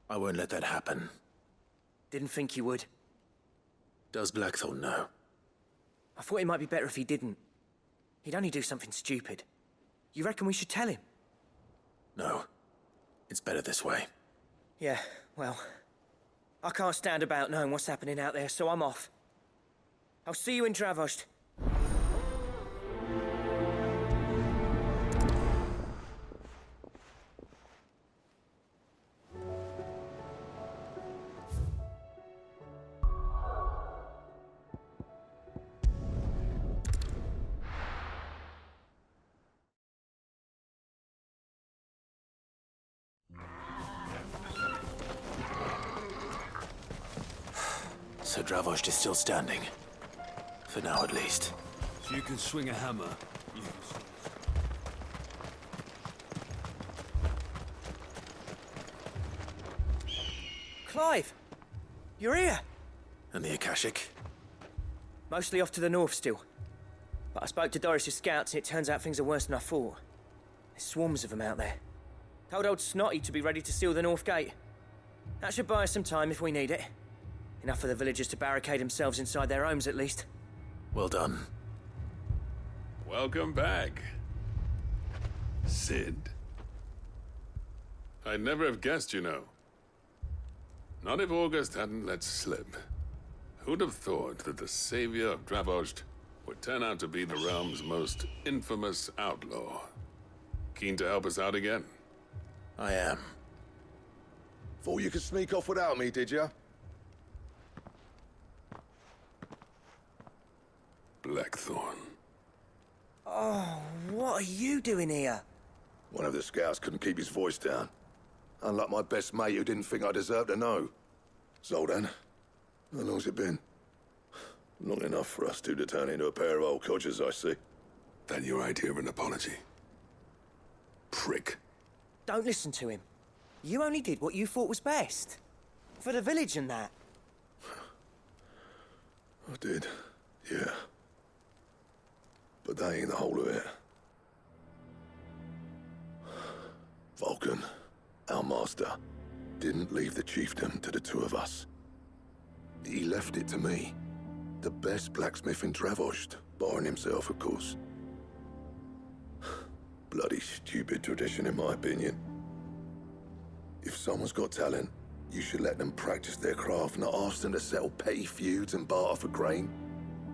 I won't let that happen. Didn't think you would. Does Blackthorn know? I thought it might be better if he didn't. He'd only do something stupid. You reckon we should tell him? No. It's better this way. Yeah, well, I can't stand about knowing what's happening out there, so I'm off. I'll see you in Dravost. So Dravost is still standing. For now, at least. So you can swing a hammer. Clive! You're here! And the Akashic? Mostly off to the north still. But I spoke to Doris's scouts and it turns out things are worse than I thought. There's swarms of them out there. Told old Snotty to be ready to seal the north gate. That should buy us some time if we need it. Enough for the villagers to barricade themselves inside their homes, at least. Well done. Welcome back, Sid. I'd never have guessed, you know. Not if August hadn't let slip. Who'd have thought that the savior of Dravost would turn out to be the realm's most infamous outlaw? Keen to help us out again? I am. Thought you could sneak off without me, did you? Blackthorn. Oh, what are you doing here? One of the scouts couldn't keep his voice down. Unlike my best mate who didn't think I deserved to know. Zoltan, how long's it been? Long enough for us two to turn into a pair of old codgers, I see. That your idea of an apology? Prick. Don't listen to him. You only did what you thought was best. For the village and that. I did, yeah. But that ain't the whole of it. Vulcan, our master, didn't leave the chiefdom to the two of us. He left it to me, The best blacksmith in Dravost, barring himself, of course. Bloody stupid tradition, in my opinion. If someone's got talent, you should let them practice their craft, not ask them to settle petty feuds and barter for grain.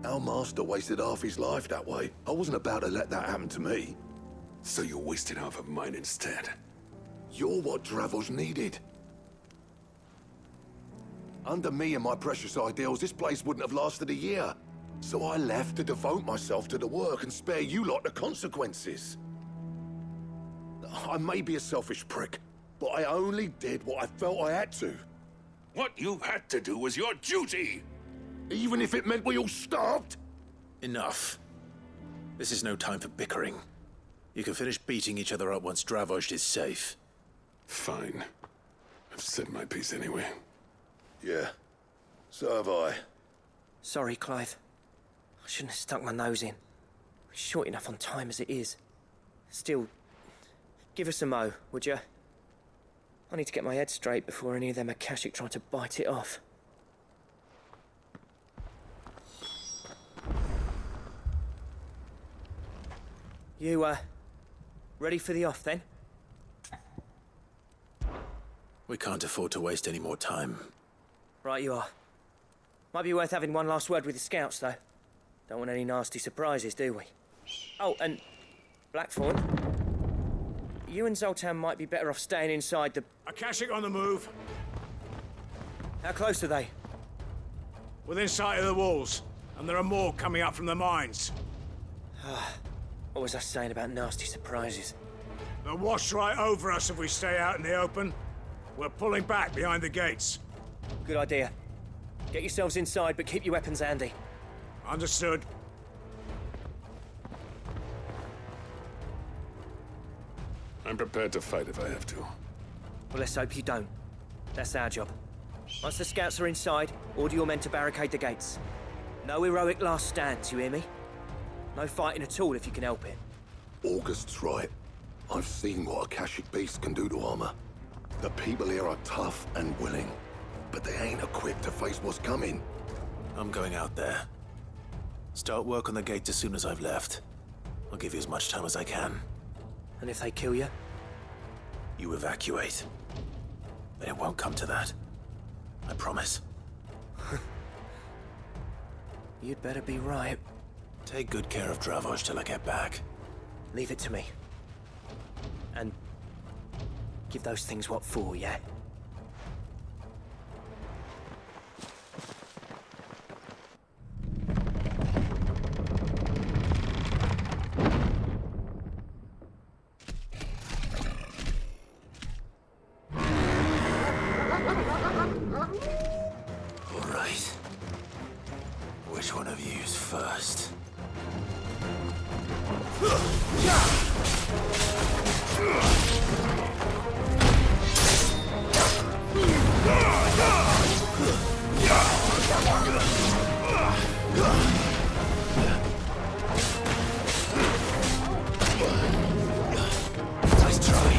Our master wasted half his life that way. I wasn't about to let that happen to me. So you wasted half of mine instead. You're what Dravost needed. Under me and my precious ideals, this place wouldn't have lasted a year. So I left to devote myself to the work and spare you lot the consequences. I may be a selfish prick, but I only did what I felt I had to. What you had to do was your duty! Even if it meant we all starved? Enough. This is no time for bickering. You can finish beating each other up once Dravost is safe. Fine. I've said my piece anyway. Yeah. So have I. Sorry, Clive. I shouldn't have stuck my nose in. We're short enough on time as it is. Still, give us a mo, would you? I need to get my head straight before any of them Akashic try to bite it off. You, ready for the off, then? We can't afford to waste any more time. Right you are. Might be worth having one last word with the scouts, though. Don't want any nasty surprises, do we? Oh, and Blackthorn, you and Zoltan might be better off staying inside the... Akashic on the move. How close are they? Within sight of the walls, and there are more coming up from the mines. What was I saying about nasty surprises? They'll wash right over us if we stay out in the open. We're pulling back behind the gates. Good idea. Get yourselves inside, but keep your weapons handy. Understood. I'm prepared to fight if I have to. Well, let's hope you don't. That's our job. Once the scouts are inside, order your men to barricade the gates. No heroic last stands, you hear me? No fighting at all if you can help it. August's right. I've seen what Akashic beasts can do to armor. The people here are tough and willing, but they ain't equipped to face what's coming. I'm going out there. Start work on the gate as soon as I've left. I'll give you as much time as I can. And if they kill you? You evacuate. But it won't come to that. I promise. You'd better be right. Take good care of Dravost till I get back. Leave it to me. And give those things what for, yeah? All right. Which one of you's first? Nice try.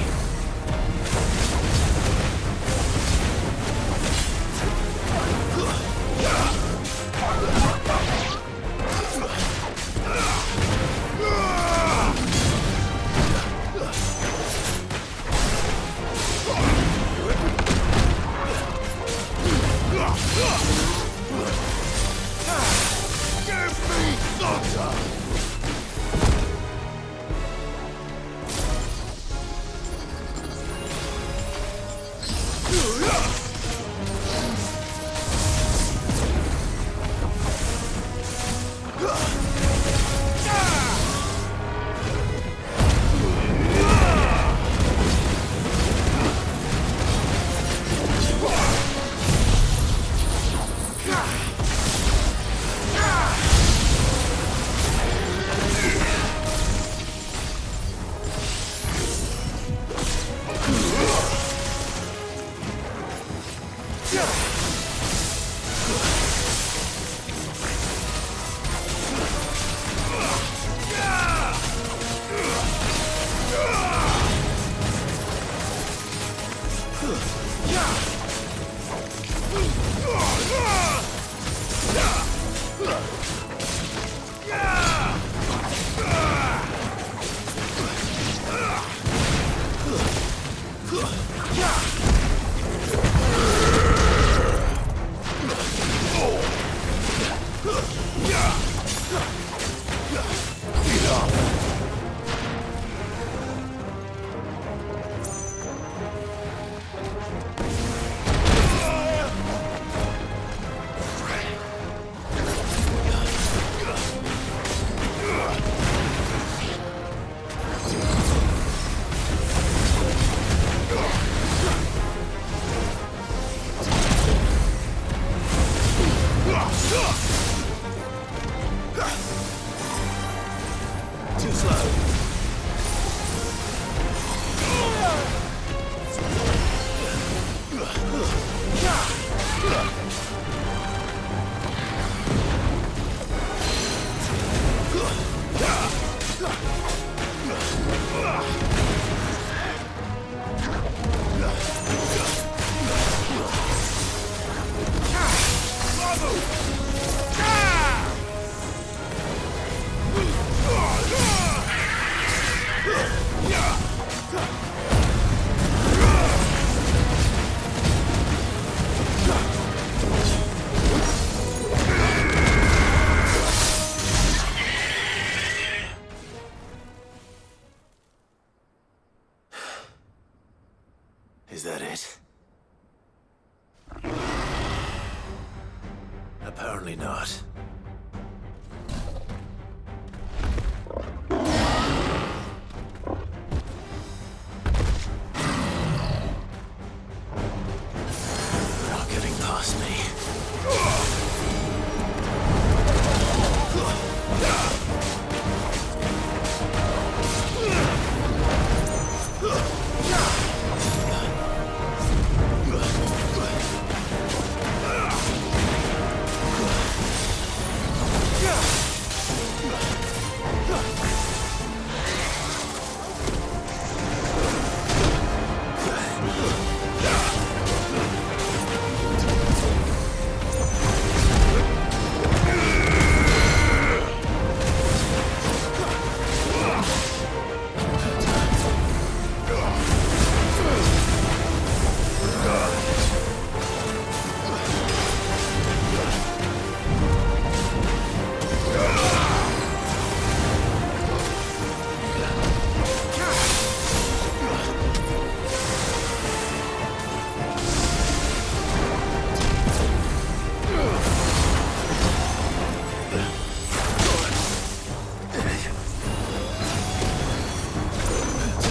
Too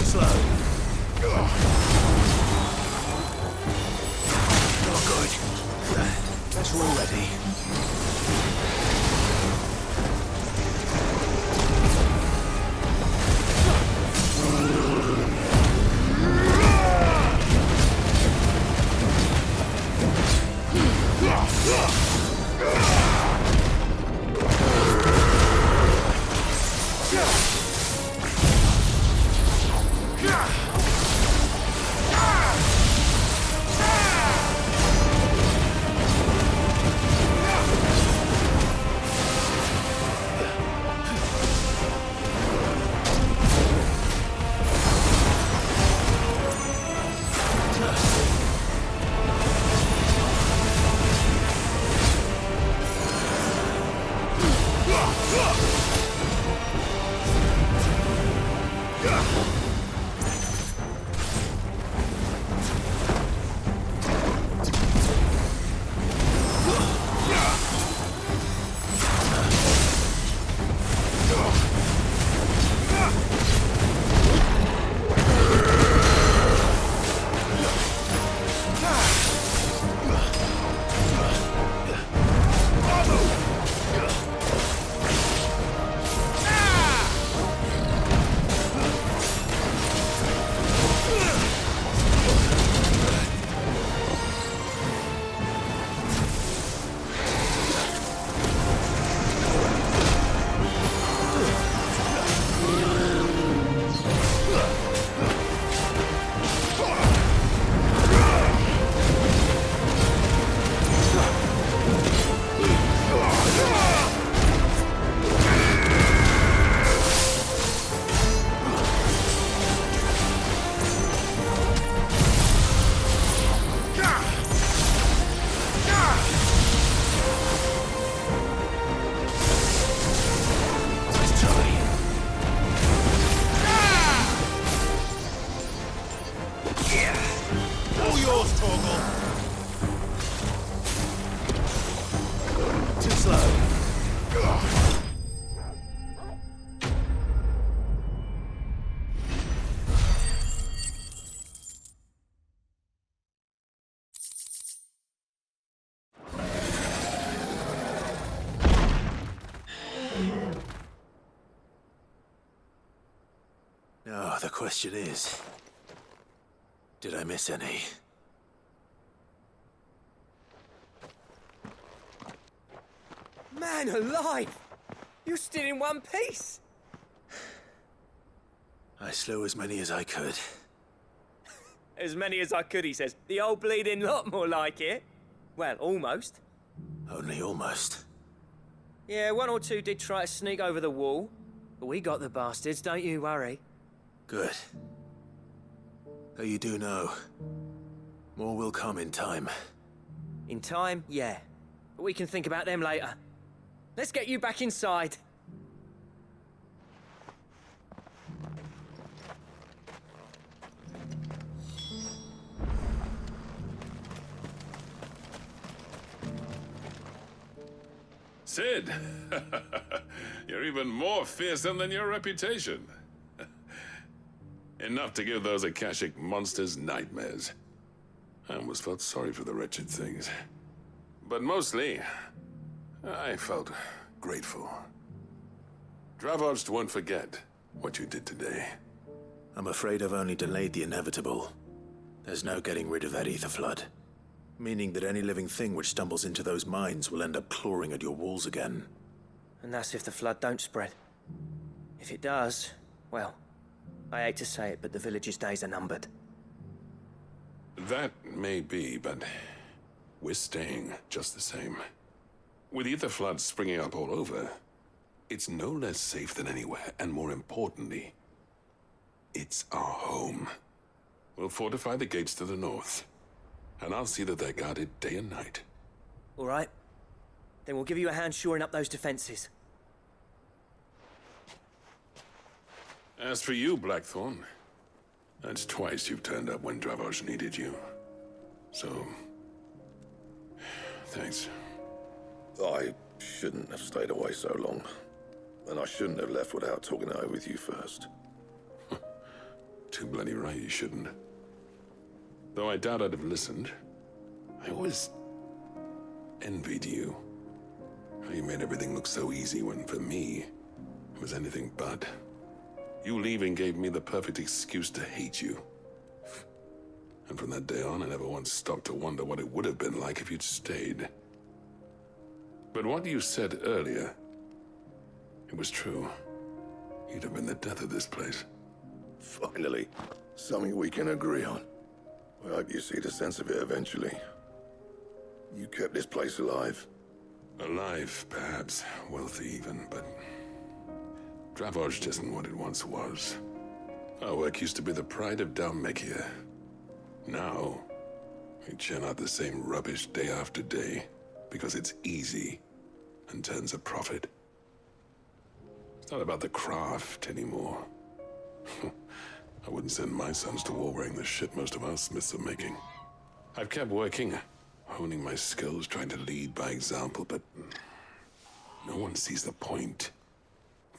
slow. Not good. Better already. Now, the question is, did I miss any? Man alive! You're still in one piece! I slew as many as I could. As many as I could, he says. The old bleeding lot, more like it. Well, almost. Only almost. Yeah, one or two did try to sneak over the wall. But we got the bastards, don't you worry. Good. Though you do know, more will come in time. In time, yeah. But we can think about them later. Let's get you back inside. Sid! You're even more fearsome than your reputation. Enough to give those Akashic monsters nightmares. I almost felt sorry for the wretched things. But mostly, I felt grateful. Dravoged won't forget what you did today. I'm afraid I've only delayed the inevitable. There's no getting rid of that ether flood. Meaning that any living thing which stumbles into those mines will end up clawing at your walls again. And that's if the flood don't spread. If it does, well, I hate to say it, but the village's days are numbered. That may be, but we're staying just the same. With ether floods springing up all over, it's no less safe than anywhere, and more importantly, it's our home. We'll fortify the gates to the north, and I'll see that they're guarded day and night. All right. Then we'll give you a hand shoring up those defenses. As for you, Blackthorn, that's twice you've turned up when Dravos needed you. So, thanks. I Shouldn't have stayed away so long. And I shouldn't have left without talking it over with you first. Too bloody right you shouldn't. Though I doubt I'd have listened. I always envied you. How you made everything look so easy when, for me, it was anything but. You leaving gave me the perfect excuse to hate you. And from that day on, I never once stopped to wonder what it would have been like if you'd stayed. But what you said earlier, it was true. You'd have been the death of this place. Finally, something we can agree on. I hope you see the sense of it eventually. You kept this place alive. Alive, perhaps. Wealthy even, but... Dravozhd isn't what it once was. Our work used to be the pride of Dalmekia. Now, we churn out the same rubbish day after day, because it's easy and turns a profit. It's not about the craft anymore. I wouldn't send my sons to war wearing the shit most of our smiths are making. I've kept working, honing my skills, trying to lead by example, but no one sees the point.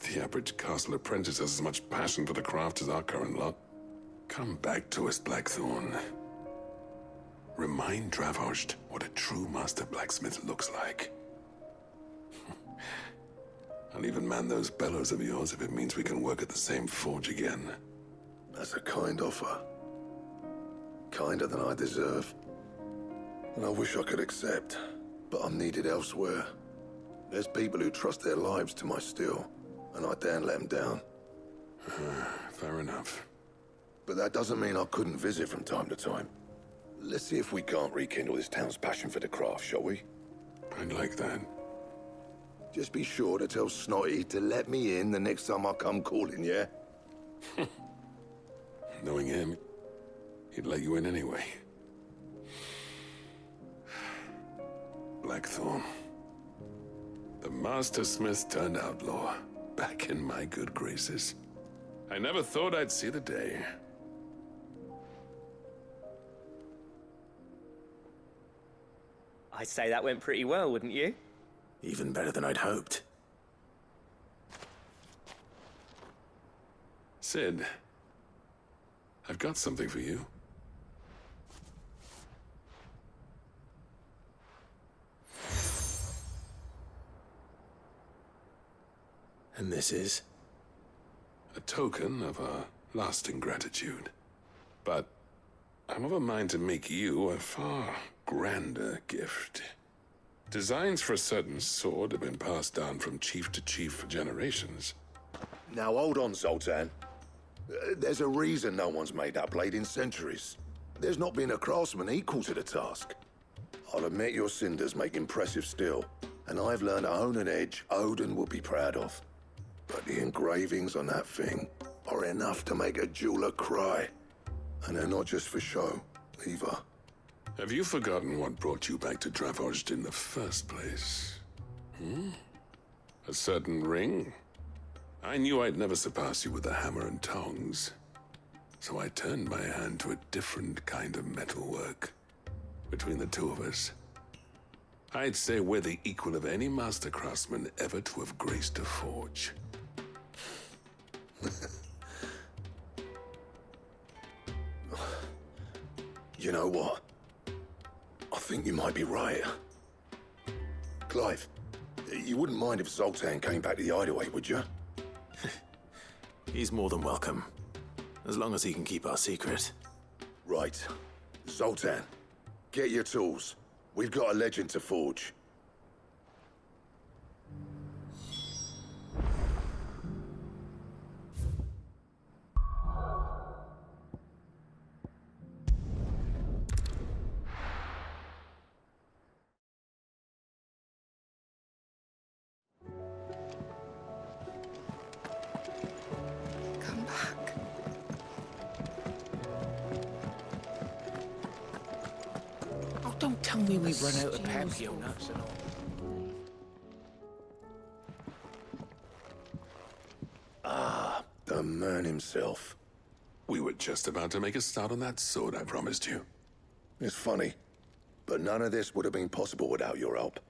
The average castle apprentice has as much passion for the craft as our current lot. Come back to us, Blackthorn. Remind Dravozhd what a true master blacksmith looks like. I'll even man those bellows of yours if it means we can work at the same forge again. That's a kind offer. Kinder than I deserve. And I wish I could accept, but I'm needed elsewhere. There's people who trust their lives to my steel, and I daren't let them down. Fair enough. But that doesn't mean I couldn't visit from time to time. Let's see if we can't rekindle this town's passion for the craft, shall we? I'd like that. Just be sure to tell Snotty to let me in the next time I come calling, yeah? Knowing him, he'd let you in anyway. Blackthorn. The Master Smith turned outlaw, back in my good graces. I never thought I'd see the day. I'd say that went pretty well, wouldn't you? Even better than I'd hoped. Sid, I've got something for you. And this is? A token of our lasting gratitude. But I'm of a mind to make you a far grander gift. Designs for a certain sword have been passed down from chief to chief for generations. Now hold on, Zoltan. There's a reason no one's made that blade in centuries. There's not been a craftsman equal to the task. I'll admit your cinders make impressive steel, and I've learned to hone an edge Odin will be proud of. But the engravings on that thing are enough to make a jeweler cry. And they're not just for show, either. Have you forgotten what brought you back to Dravozhd in the first place? A certain ring? I knew I'd never surpass you with the hammer and tongs. So I turned my hand to a different kind of metalwork. Between the two of us, I'd say we're the equal of any master craftsman ever to have graced a forge. You know what? I think you might be right. Clive, you wouldn't mind if Zoltan came back to the hideaway, would you? He's more than welcome. As long as he can keep our secret. Right. Zoltan, get your tools. We've got a legend to forge. Come back. Oh, don't tell me we've run out of Pamphio nuts and all. Ah, the man himself. We were just about to make a start on that sword I promised you. It's funny, but none of this would have been possible without your help.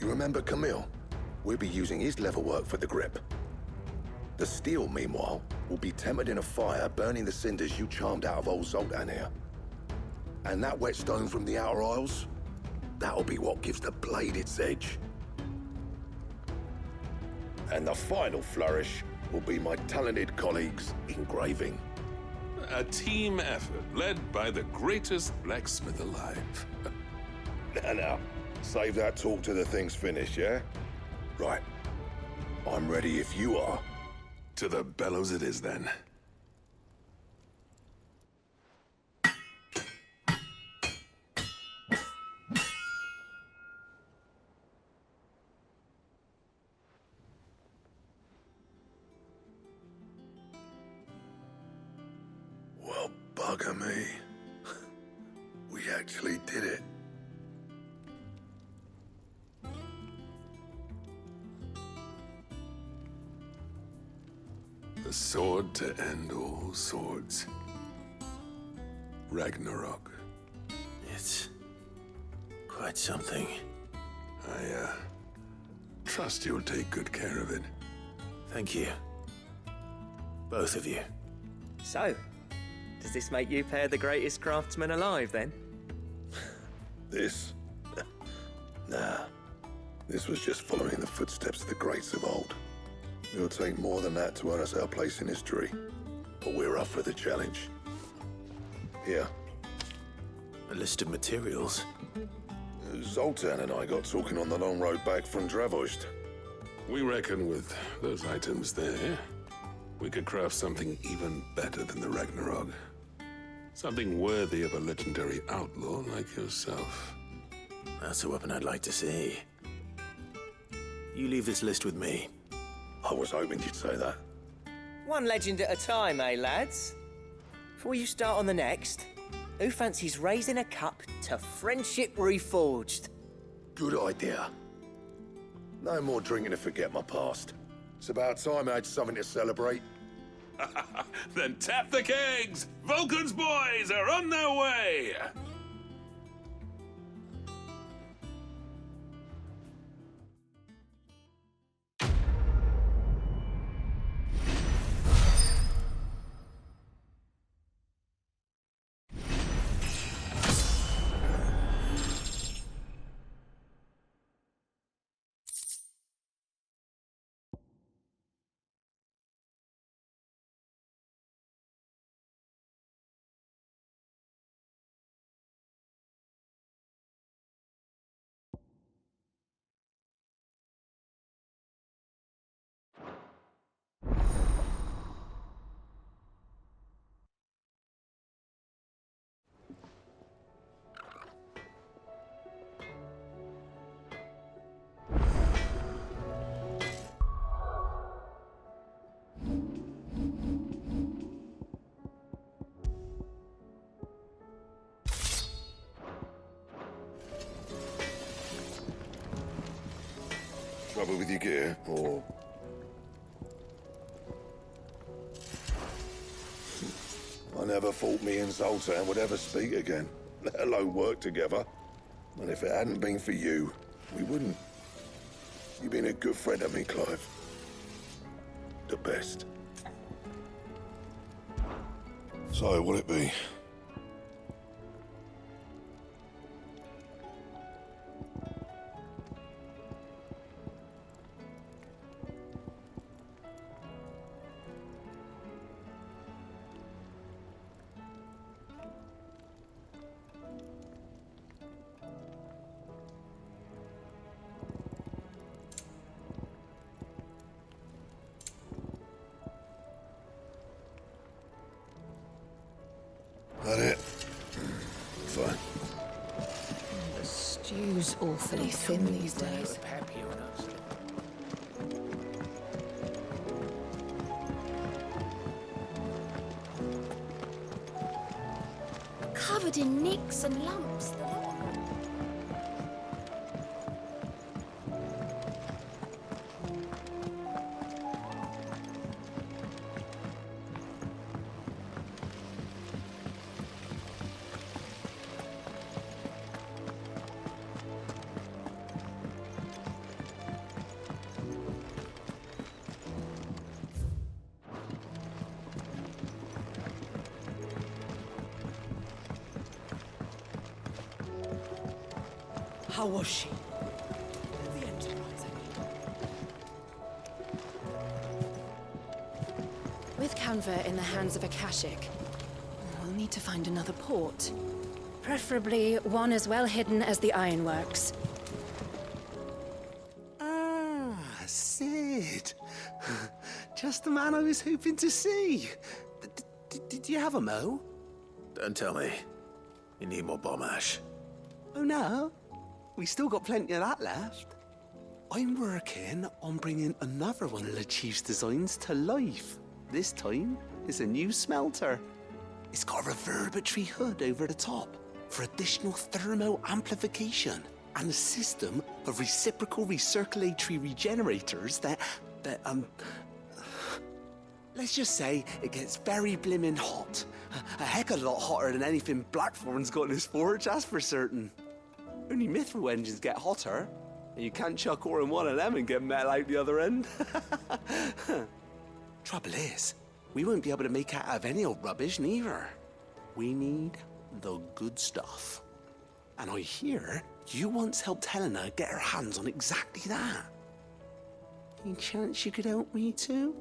You remember Camille? We'll be using his level work for the grip. The steel, meanwhile, will be tempered in a fire, burning the cinders you charmed out of old Zoltan here. And that whetstone from the Outer Isles, that'll be what gives the blade its edge. And the final flourish will be my talented colleagues' engraving. A team effort led by the greatest blacksmith alive. Now, save that talk till the thing's finished, yeah? Right. I'm ready if you are. To the bellows it is, then. Well, bugger me. We actually did it. The sword to end all swords. Ragnarok. It's quite something. I trust you'll take good care of it. Thank you. Both of you. So, does this make you pair the greatest craftsmen alive, then? This? Nah. This was just following the footsteps of the greats of old. It'll take more than that to earn us our place in history. But we're up for the challenge. Here. A list of materials. Zoltan and I got talking on the long road back from Dravost. We reckon with those items there, we could craft something even better than the Ragnarok. Something worthy of a legendary outlaw like yourself. That's a weapon I'd like to see. You leave this list with me. I was hoping you'd say that. One legend at a time, eh, lads? Before you start on the next, who fancies raising a cup to friendship reforged? Good idea. No more drinking to forget my past. It's about time I had something to celebrate. Then tap the kegs! Vulcan's boys are on their way! Trouble with your gear, or... I never thought me and Zoltan would ever speak again, let alone work together. And if it hadn't been for you, we wouldn't. You've been a good friend of me, Clive. The best. So, what'll it be? That it? Fine. The stew's awfully thin these days. Covered in nicks and lumps. How was she? The Enterprise, With Canva in the hands of Akashic, we'll need to find another port. Preferably one as well hidden as the Ironworks. Ah, Sid. Just the man I was hoping to see. Did you have a mo? Don't tell me. You need more bomb ash. Oh no, we still got plenty of that left. I'm working on bringing another one of the Chief's designs to life. This time, it's a new smelter. It's got a reverberatory hood over the top for additional thermo amplification and a system of reciprocal recirculatory regenerators that let's just say it gets very blimmin' hot. A heck of a lot hotter than anything Blackthorn's got in his forge, that's for certain. Only mithril engines get hotter, and you can't chuck ore in one of them and get metal out the other end. Trouble is, we won't be able to make out of any old rubbish, neither. We need the good stuff. And I hear you once helped Helena get her hands on exactly that. Any chance you could help me too?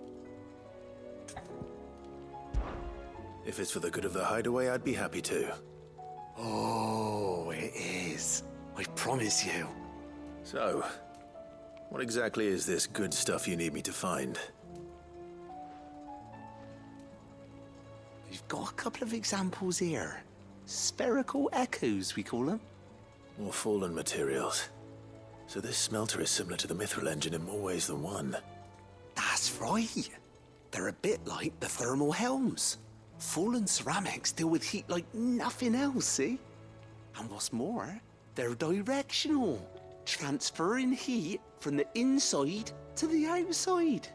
If it's for the good of the hideaway, I'd be happy to. Oh, it is. I promise you. So, what exactly is this good stuff you need me to find? We've got a couple of examples here. Spherical echoes, we call them. More fallen materials. So this smelter is similar to the mithril engine in more ways than one. That's right. They're a bit like the thermal helms. Fallen ceramics deal with heat like nothing else, see? And what's more, they're directional, transferring heat from the inside to the outside.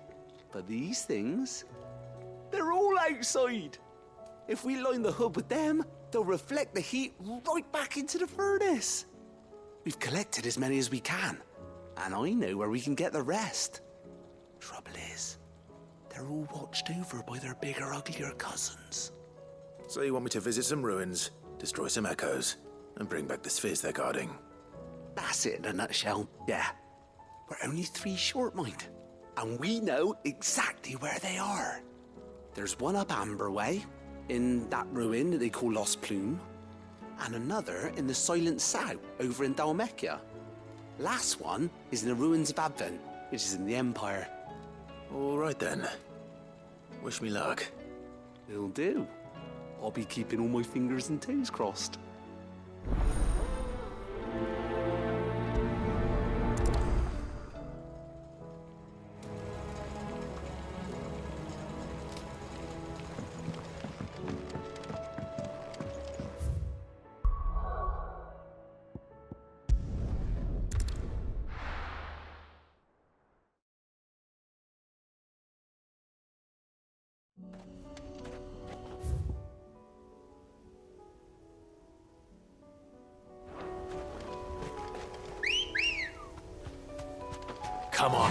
But these things, they're all outside. If we line the hood with them, they'll reflect the heat right back into the furnace. We've collected as many as we can, and I know where we can get the rest. Trouble is, they're all watched over by their bigger, uglier cousins. So you want me to visit some ruins, destroy some echoes, and bring back the spheres they're guarding? That's it in a nutshell, yeah. We're only 3 short, mind, and we know exactly where they are. There's one up Amber Way, in that ruin that they call Lost Plume, and another in the Silent South, over in Dalmekia. Last one is in the ruins of Advent, which is in the Empire. All right then. Wish me luck. Will do. I'll be keeping all my fingers and toes crossed. Come on.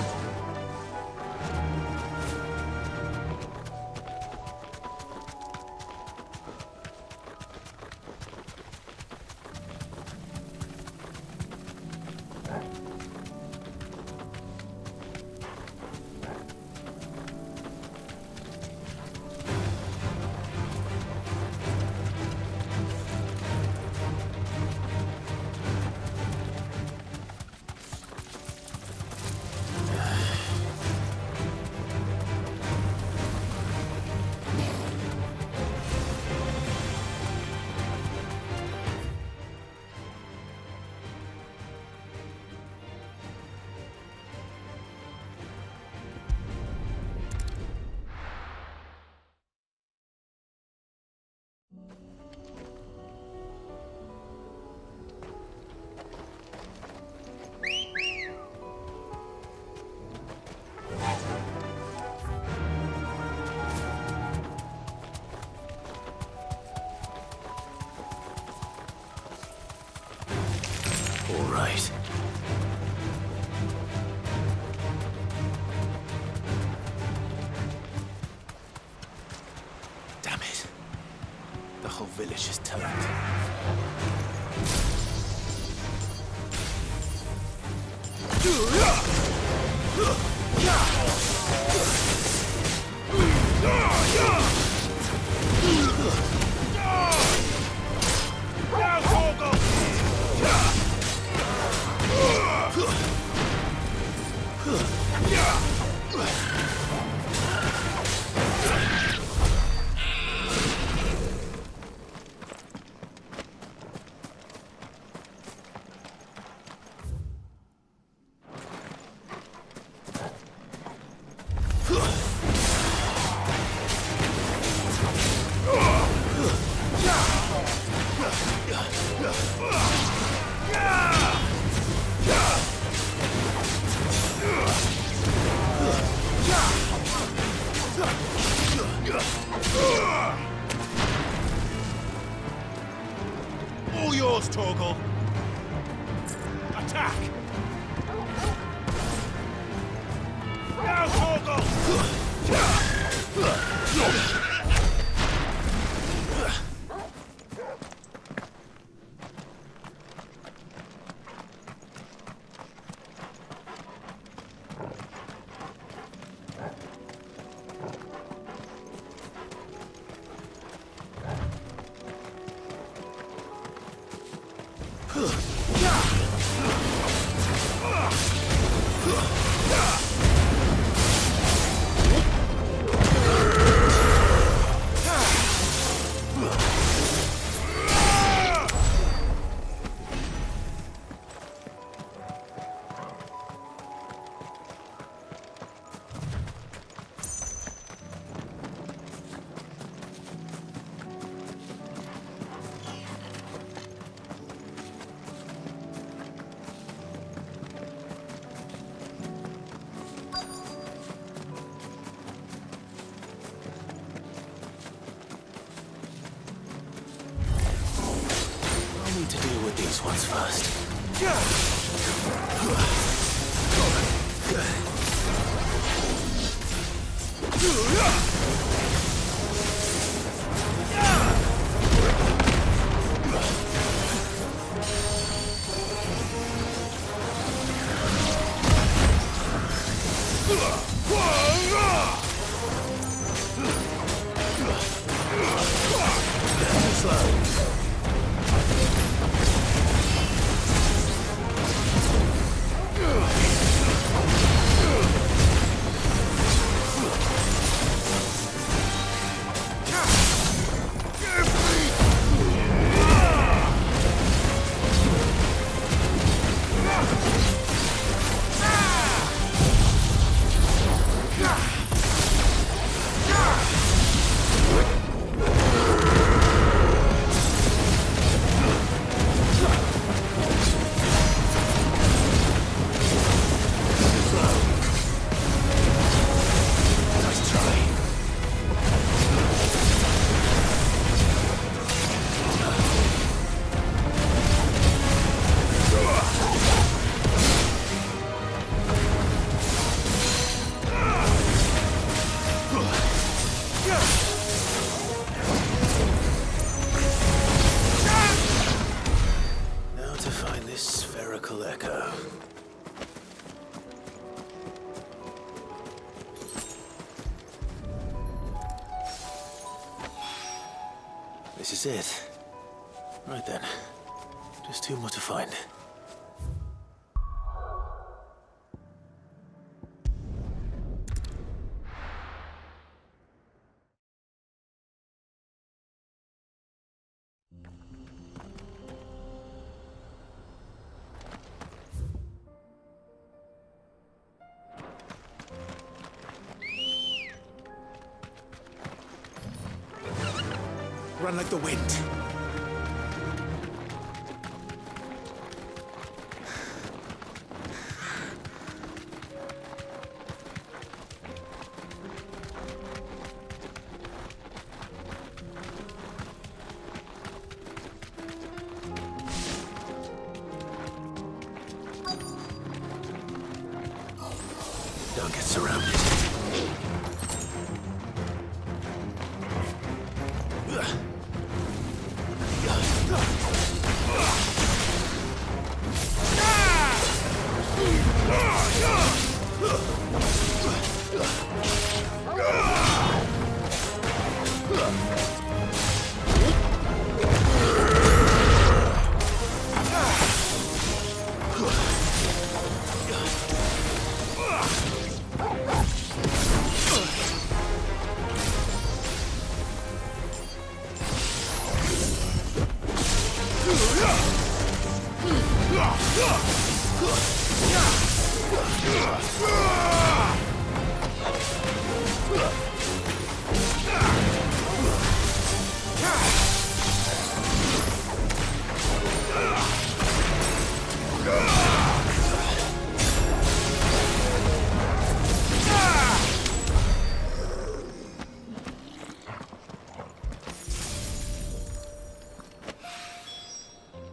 All yours, Torgal. Attack! Now, Torgal! To deal with these ones first. This is it. Right then. Just two more to find. Run like the wind. Don't get surrounded.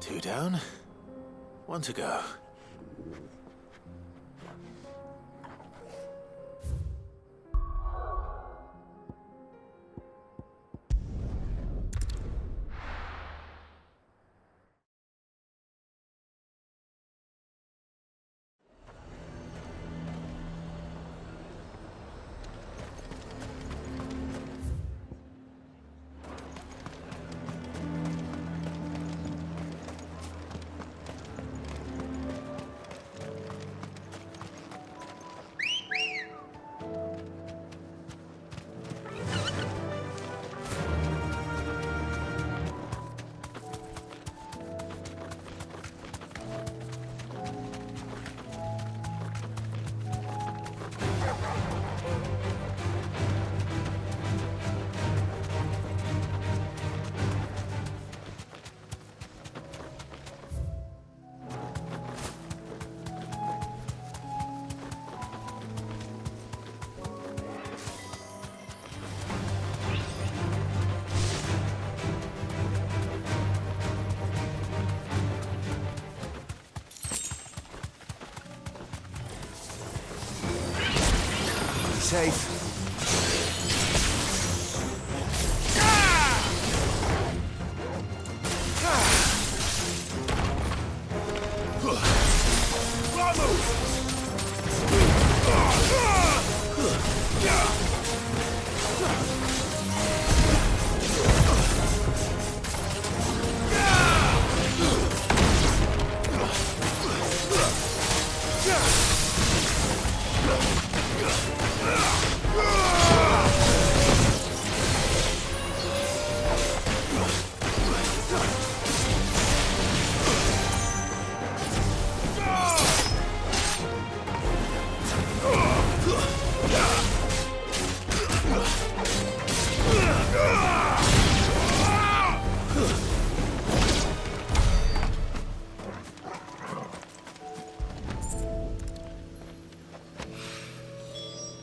Two down, one to go. Safe.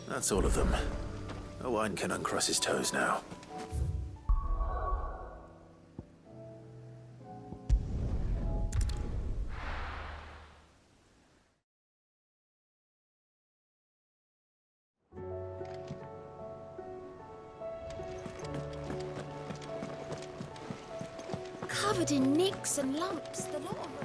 That's all of them. Owain can uncross his toes now. Covered in nicks and lumps, the lot of them.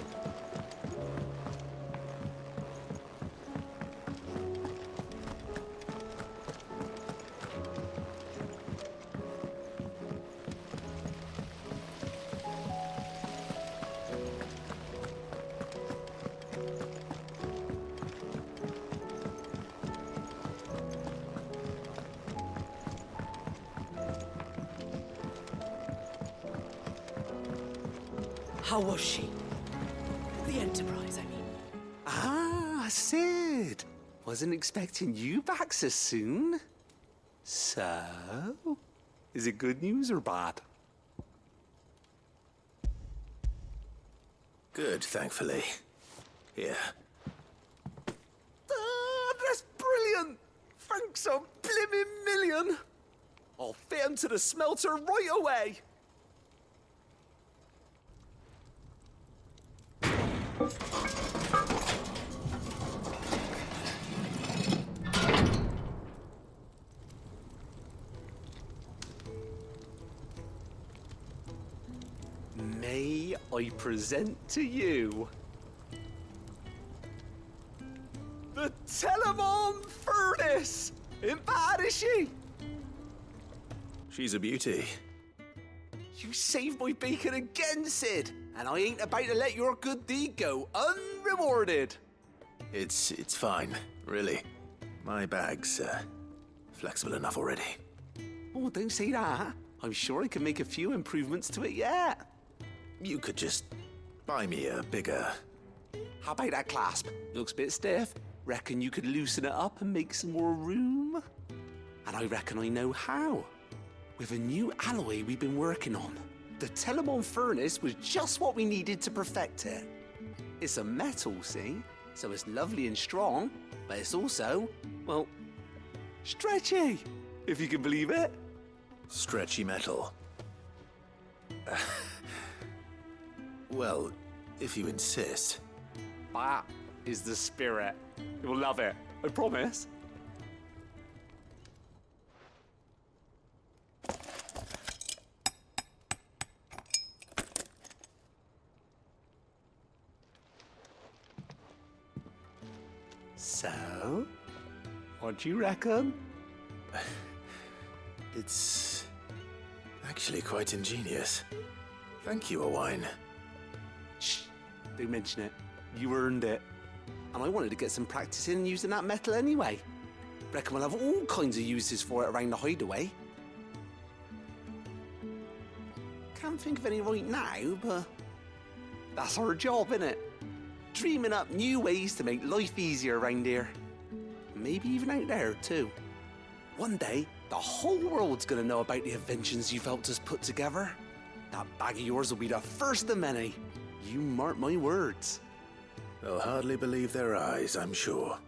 How was she? The Enterprise, I mean. Ah, Sid. Wasn't expecting you back so soon. So, is it good news or bad? Good, thankfully. Here. Ah, that's brilliant! Thanks a blimmin' million! I'll fit 'em to the smelter right away! May I present to you the Telemon Furnace? Ain't bad, is she? She's a beauty. You saved my bacon again, Sid, and I ain't about to let your good deed go unrewarded. It's fine, really. My bag's flexible enough already. Oh, don't say that. I'm sure I can make a few improvements to it yet. You could just buy me a bigger How about that clasp? Looks a bit stiff. Reckon you could loosen it up and make some more room? And I reckon I know how. With a new alloy we've been working on. The Telemon furnace was just what we needed to perfect it. It's a metal, see? So it's lovely and strong, but it's also, well, stretchy, if you can believe it. Stretchy metal. Well, if you insist. That is the spirit. You'll love it, I promise. So, what do you reckon? It's actually quite ingenious. Thank you, Owain. Shh, don't mention it. You earned it. And I wanted to get some practice in using that metal anyway. Reckon we'll have all kinds of uses for it around the hideaway. Can't think of any right now, but that's our job, innit? Dreaming up new ways to make life easier around here. Maybe even out there, too. One day, the whole world's gonna know about the inventions you've helped us put together. That bag of yours will be the first of many. You mark my words. They'll hardly believe their eyes, I'm sure.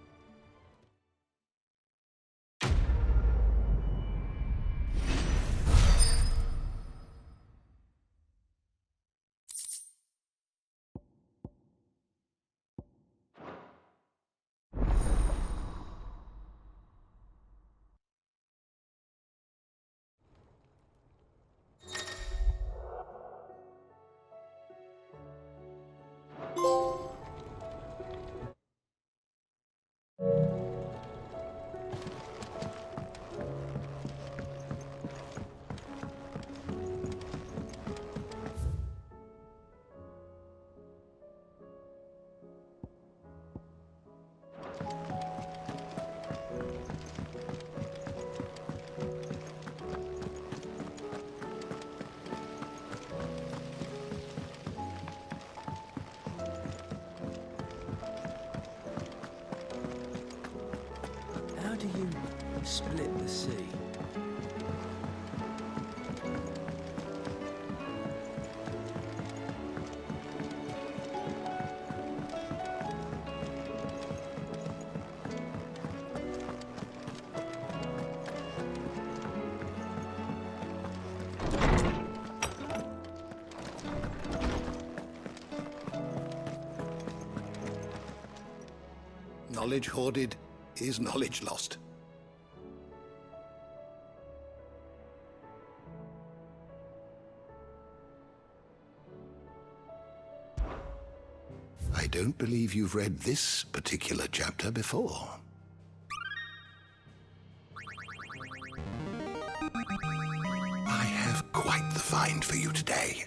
How do you split the sea? Knowledge hoarded is knowledge lost. I don't believe you've read this particular chapter before. I have quite the find for you today.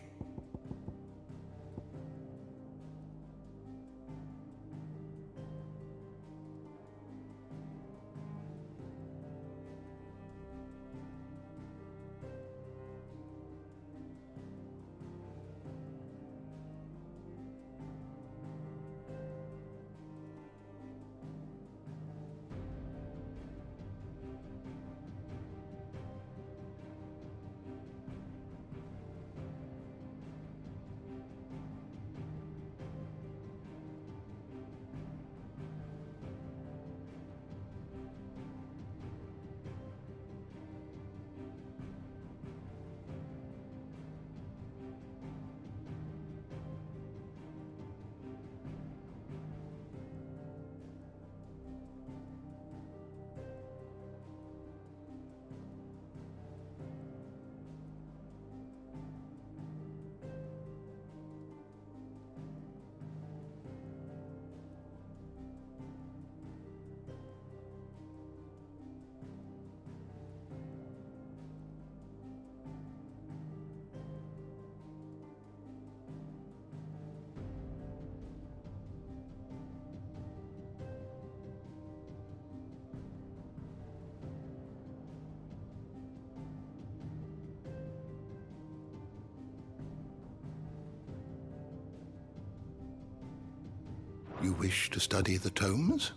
You wish to study the tomes?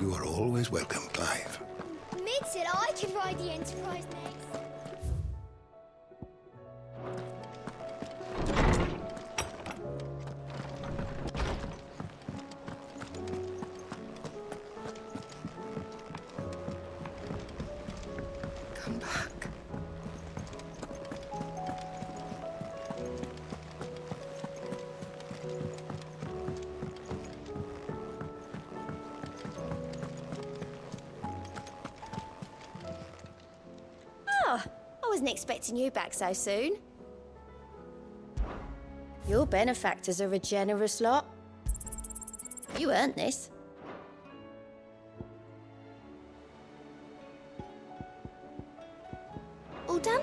You are always welcome, Clive. Mid said I could ride the Enterprise next. Come back. Oh, I wasn't expecting you back so soon. Your benefactors are a generous lot. You earned this. All done?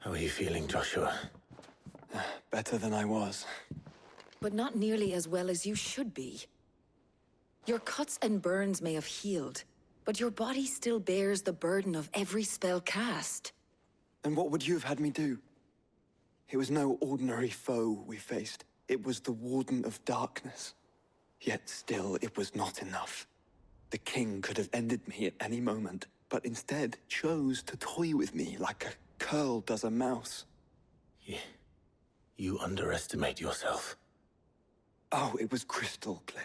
How are you feeling, Joshua? Better than I was. But not nearly as well as you should be. Your cuts and burns may have healed, but your body still bears the burden of every spell cast. And what would you have had me do? It was no ordinary foe we faced. It was the Warden of Darkness. Yet still, it was not enough. The king could have ended me at any moment, but instead chose to toy with me like a curl does a mouse. You underestimate yourself. Oh, it was crystal clear.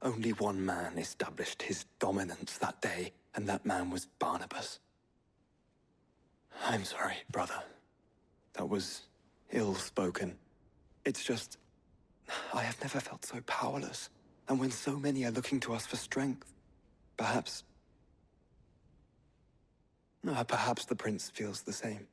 Only one man established his dominance that day, and that man was Barnabas. I'm sorry, brother. That was ill-spoken. It's just, I have never felt so powerless. And when so many are looking to us for strength, perhaps the prince feels the same.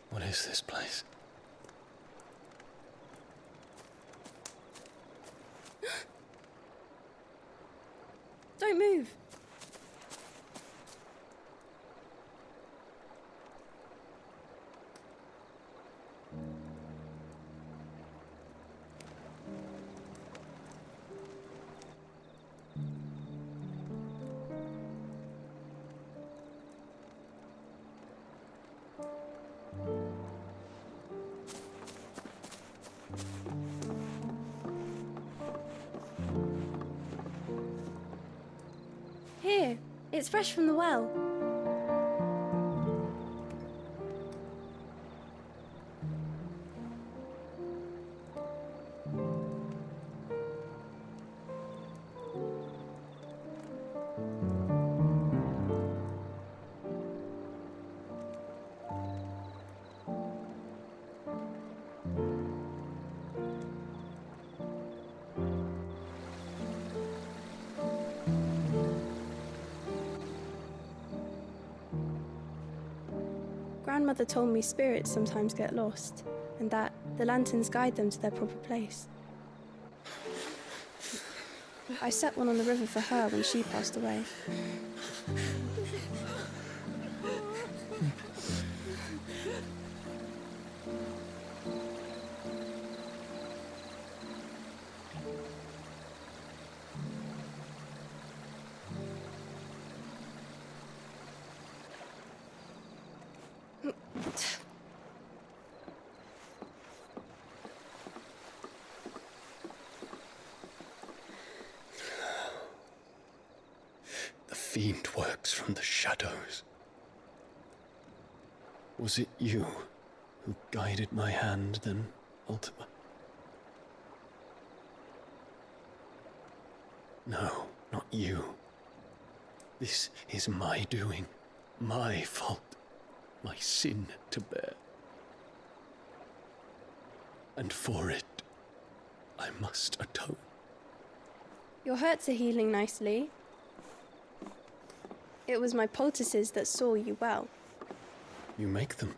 What is this place? Don't move. Here, it's fresh from the well. Grandmother told me spirits sometimes get lost, and that the lanterns guide them to their proper place. I set one on the river for her when she passed away. The fiend works from the shadows. Was it you who guided my hand then, Ultima? No, not you. This is my doing, my fault, my sin to bear. And for it, I must atone. Your hurts are healing nicely. It was my poultices that saw you well. You make them?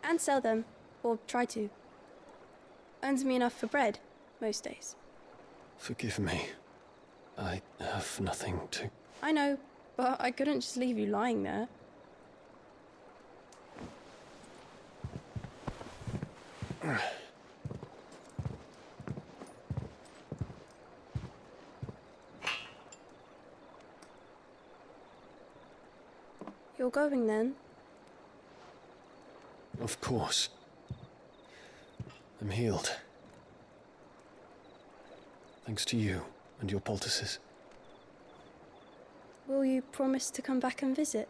And sell them, or try to. Earns me enough for bread, most days. Forgive me. I have nothing to... I know, but I couldn't just leave you lying there. You're going then? Of course. I'm healed. Thanks to you and your poultices. Will you promise to come back and visit?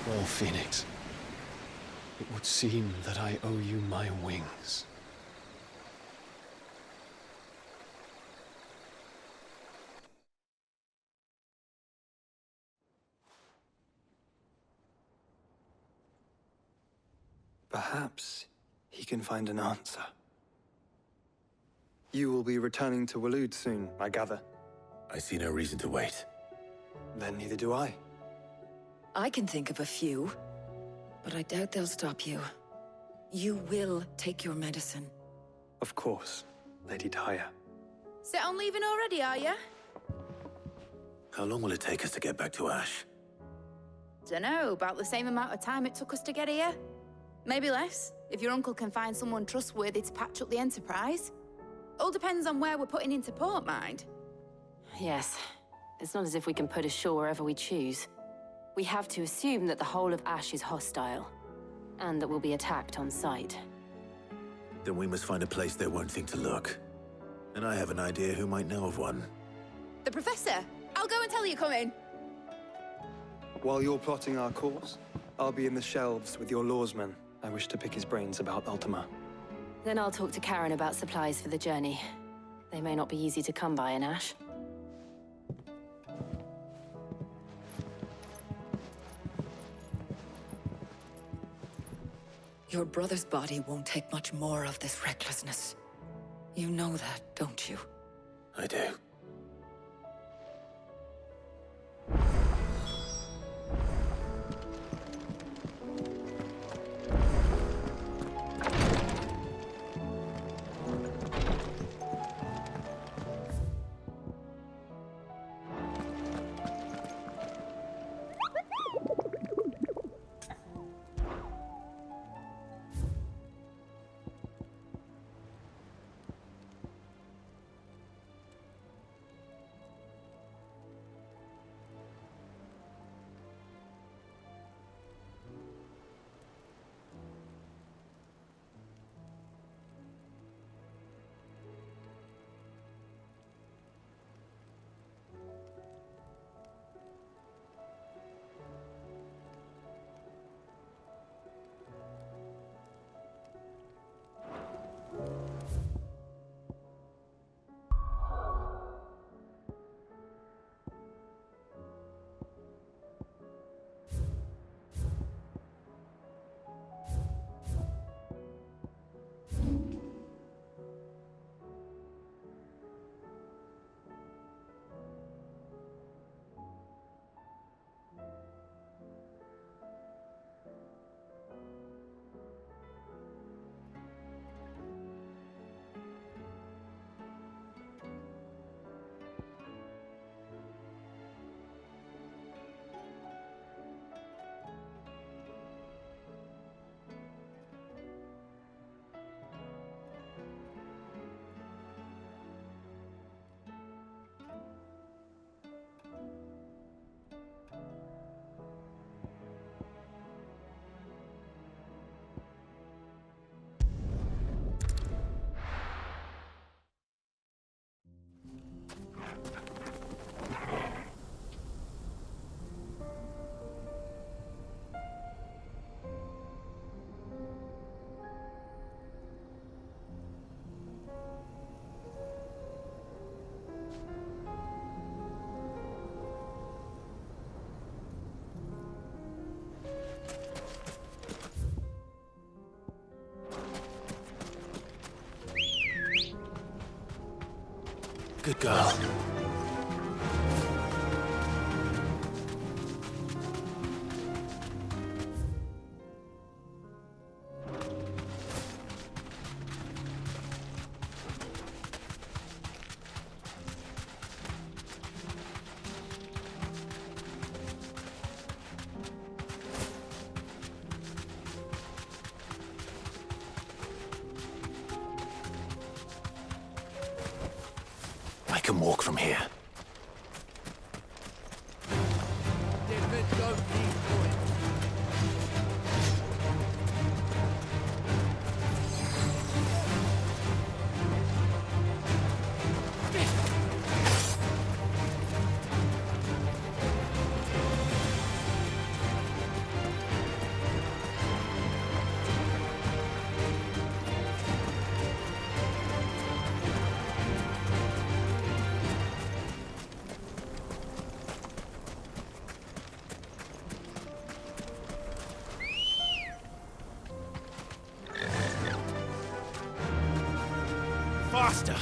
Well, Phoenix, it would seem that I owe you my wings. Perhaps he can find an answer. You will be returning to Waloed soon, I gather. I see no reason to wait. Then neither do I. I can think of a few, but I doubt they'll stop you. You will take your medicine. Of course, Lady Daya. Set on leaving already, are you? How long will it take us to get back to Ash? Dunno, about the same amount of time it took us to get here. Maybe less, if your uncle can find someone trustworthy to patch up the Enterprise. All depends on where we're putting into port, mind. Yes. It's not as if we can put ashore wherever we choose. We have to assume that the whole of Ash is hostile, and that we'll be attacked on sight. Then we must find a place they won't think to look. And I have an idea who might know of one. The Professor! I'll go and tell you come in. While you're plotting our course, I'll be in the shelves with your lawsman. I wish to pick his brains about Ultima. Then I'll talk to Karen about supplies for the journey. They may not be easy to come by in Ash. Your brother's body won't take much more of this recklessness. You know that, don't you? I do. Good girl. I can walk from here. Faster!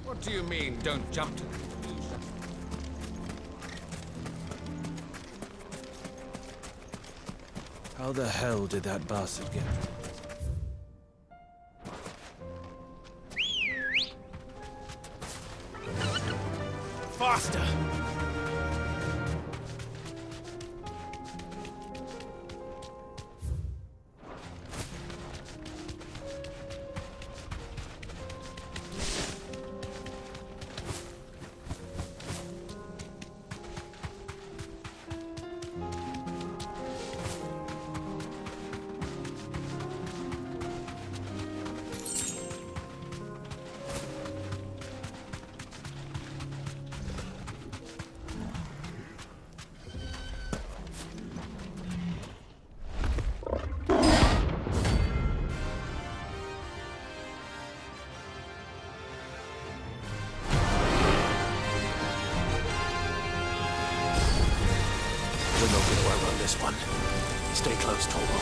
What do you mean, don't jump to conclusions? How the hell did that bastard get through? Faster! We're not going to outrun this one. Stay close, Tall Boy.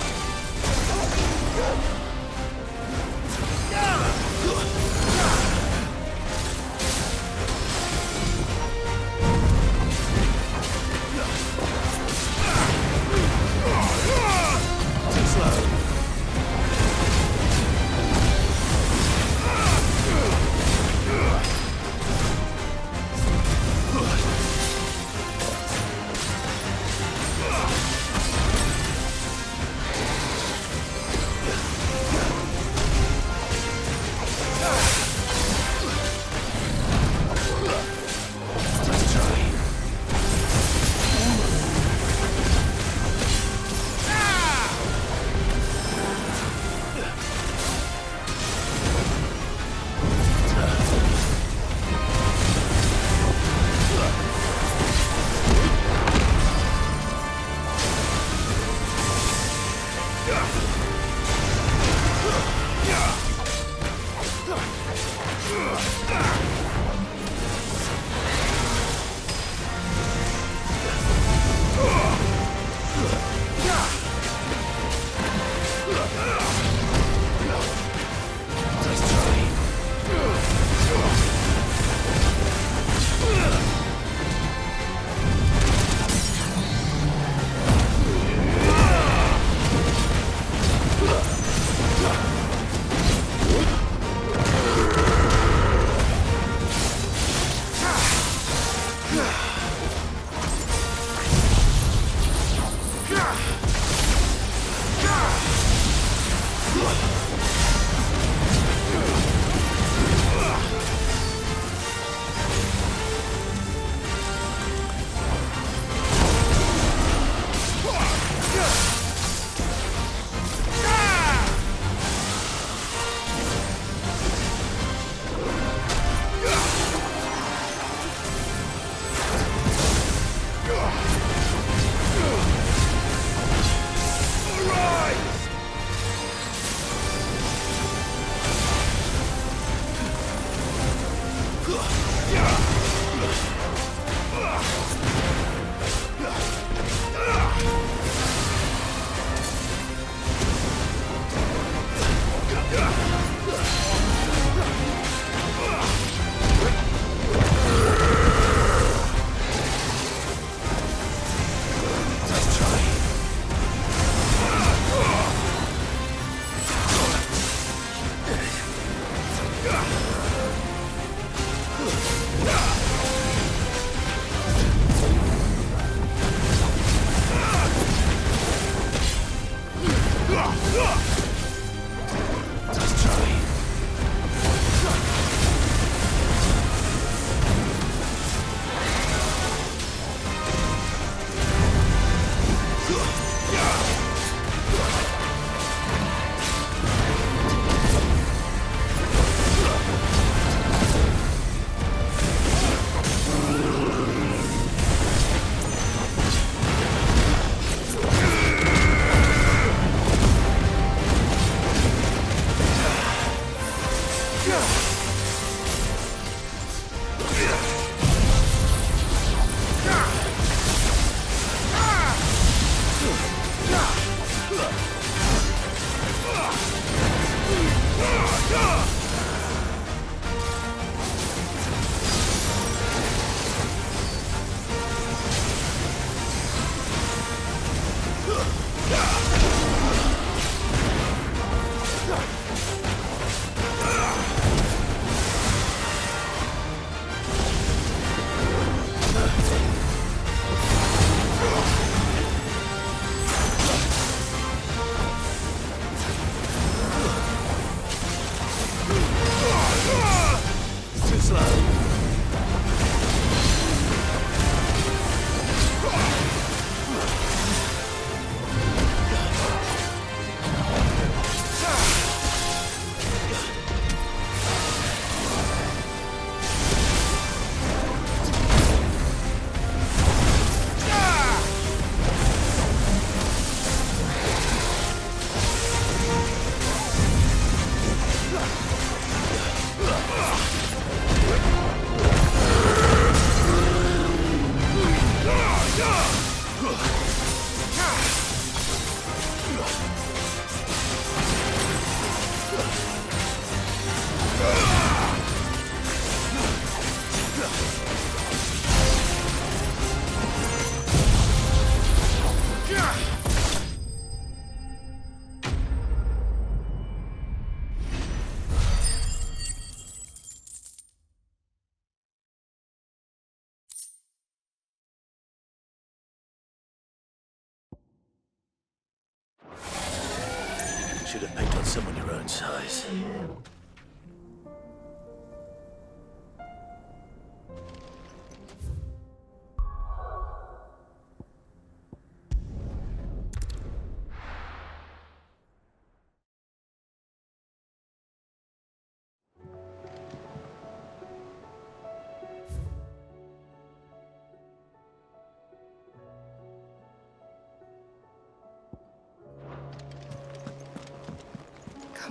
Should have picked on someone your own size.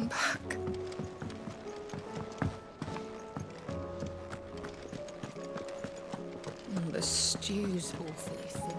come back. The stew's awfully thin.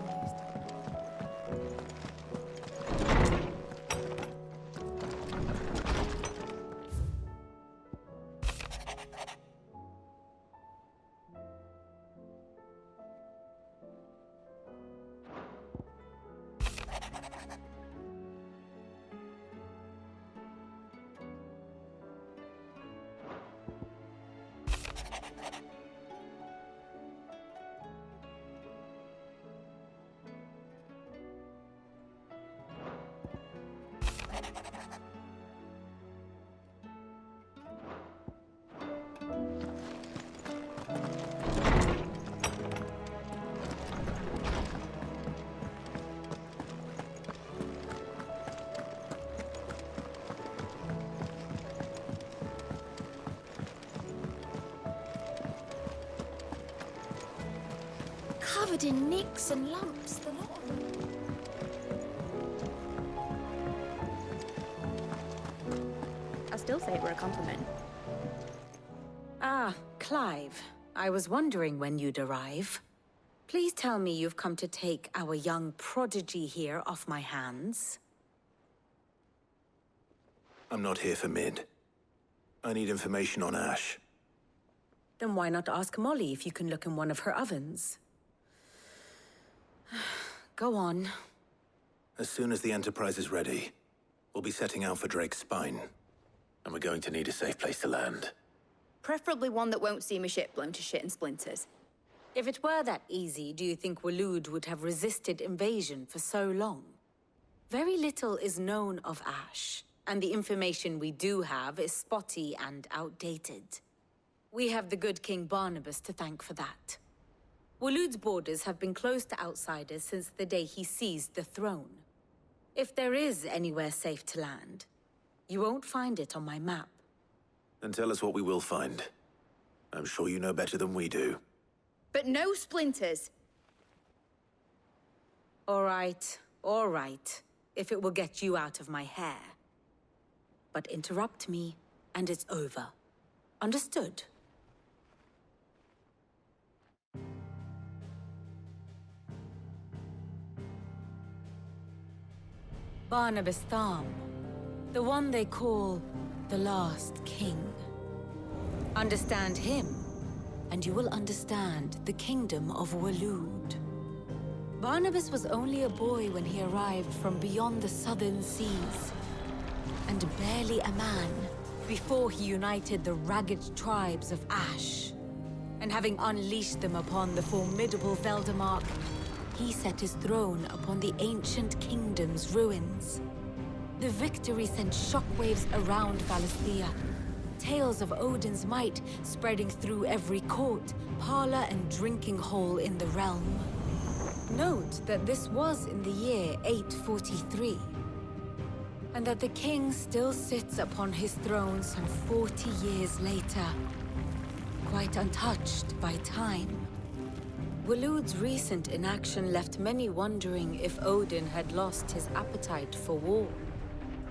Covered in nicks and lumps, the lot of them. I still say it were a compliment. Ah, Clive. I was wondering when you'd arrive. Please tell me you've come to take our young prodigy here off my hands. I'm not here for Mid. I need information on Ash. Then why not ask Molly if you can look in one of her ovens? Go on. As soon as the Enterprise is ready, we'll be setting out for Drake's Spine. And we're going to need a safe place to land. Preferably one that won't see my ship blown to shit and splinters. If it were that easy, do you think Waloed would have resisted invasion for so long? Very little is known of Ash, and the information we do have is spotty and outdated. We have the good King Barnabas to thank for that. Waloed's borders have been closed to outsiders since the day he seized the throne. If there is anywhere safe to land, you won't find it on my map. Then tell us what we will find. I'm sure you know better than we do. But no splinters! All right. If it will get you out of my hair. But interrupt me, and it's over. Understood? Barnabas Tham, the one they call the Last King. Understand him, and you will understand the kingdom of Waloed. Barnabas was only a boy when he arrived from beyond the southern seas, and barely a man before he united the ragged tribes of Ash. And having unleashed them upon the formidable Veldamark, he set his throne upon the ancient kingdom's ruins. The victory sent shockwaves around Valisthea, tales of Odin's might spreading through every court, parlor, and drinking hole in the realm. Note that this was in the year 843, and that the king still sits upon his throne some 40 years later, quite untouched by time. Waloed's recent inaction left many wondering if Odin had lost his appetite for war.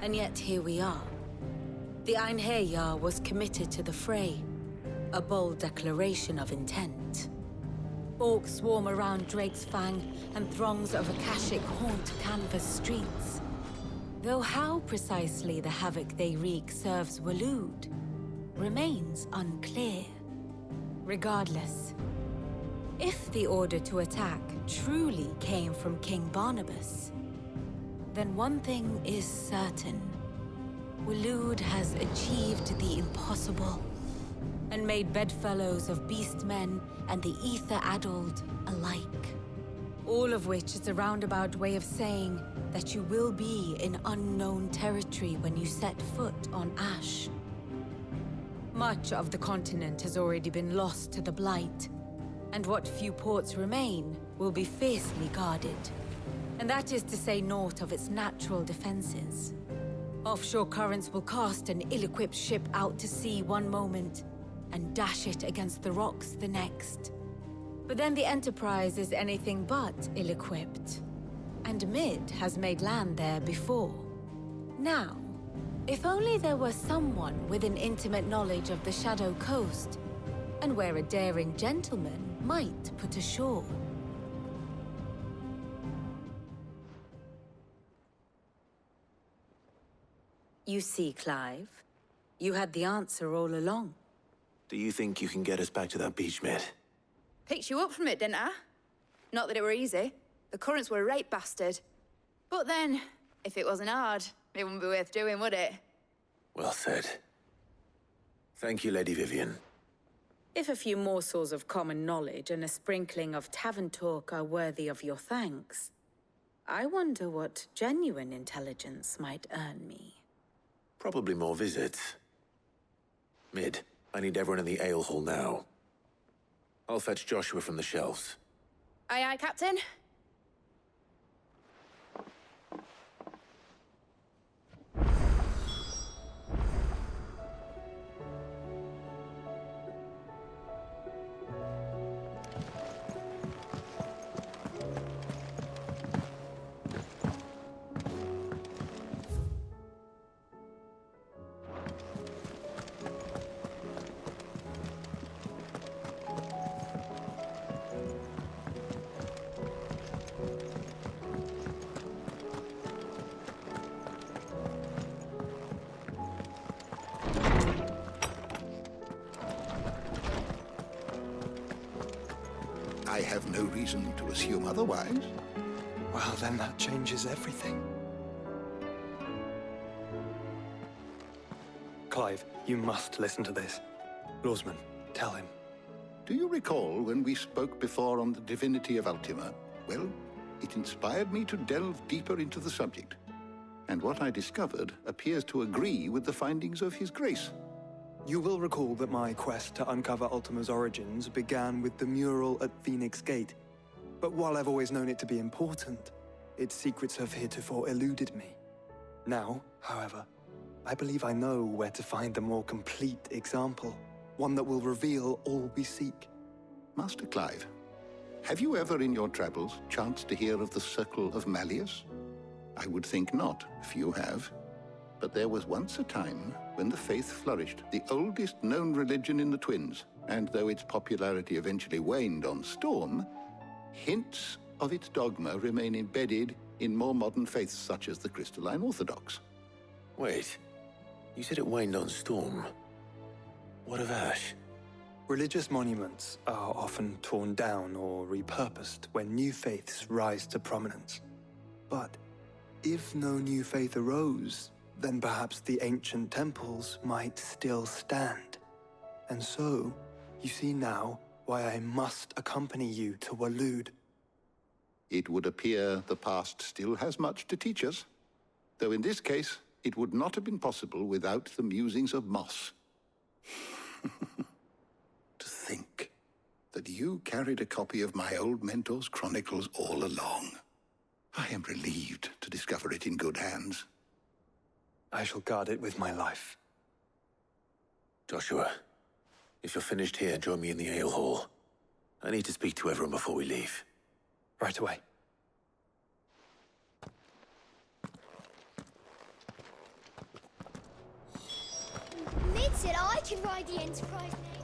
And yet here we are. The Einherjar was committed to the fray, a bold declaration of intent. Orcs swarm around Drake's Fang, and throngs of Akashic haunt Canvas streets. Though how precisely the havoc they wreak serves Waloed remains unclear. Regardless, if the order to attack truly came from King Barnabas, then one thing is certain. Waloed has achieved the impossible, and made bedfellows of beastmen and the ether-addled alike. All of which is a roundabout way of saying that you will be in unknown territory when you set foot on Ash. Much of the continent has already been lost to the Blight, and what few ports remain will be fiercely guarded. And that is to say naught of its natural defenses. Offshore currents will cast an ill-equipped ship out to sea one moment, and dash it against the rocks the next. But then the Enterprise is anything but ill-equipped. And Mid has made land there before. Now, If only there were someone with an intimate knowledge of the Shadow Coast, and where a daring gentleman might put ashore. You see, Clive, you had the answer all along. Do you think you can get us back to that beach, Mid? Picked you up from it, didn't I? Not that it were easy. The currents were a right bastard. But then, if it wasn't hard, it wouldn't be worth doing, would it? Well said. Thank you, Lady Vivian. If a few morsels of common knowledge and a sprinkling of tavern talk are worthy of your thanks, I wonder what genuine intelligence might earn me. Probably more visits. Mid, I need everyone in the ale hall now. I'll fetch Joshua from the shelves. Aye, aye, Captain. I have no reason to assume otherwise. Well, then that changes everything. Clive, you must listen to this. Lawsman, tell him. Do you recall when we spoke before on the divinity of Ultima? Well, it inspired me to delve deeper into the subject. And what I discovered appears to agree with the findings of His Grace. You will recall that my quest to uncover Ultima's origins began with the mural at Phoenix Gate. But while I've always known it to be important, its secrets have heretofore eluded me. Now, however, I believe I know where to find the more complete example, one that will reveal all we seek. Master Clive, have you ever in your travels chanced to hear of the Circle of Malleus? I would think not, if you have. But there was once a time when the faith flourished, the oldest known religion in the Twins, and though its popularity eventually waned on Storm, hints of its dogma remain embedded in more modern faiths such as the Crystalline Orthodox. Wait, you said it waned on Storm. What of Ash? Religious monuments are often torn down or repurposed when new faiths rise to prominence. But if no new faith arose, then perhaps the ancient temples might still stand. And so, you see now why I must accompany you to Waloed. It would appear the past still has much to teach us, though in this case, it would not have been possible without the musings of Moss. To think that you carried a copy of my old mentor's chronicles all along. I am relieved to discover it in good hands. I shall guard it with my life. Joshua, if you're finished here, join me in the ale hall. I need to speak to everyone before we leave. Right away. Mid said I can ride the Enterprise next.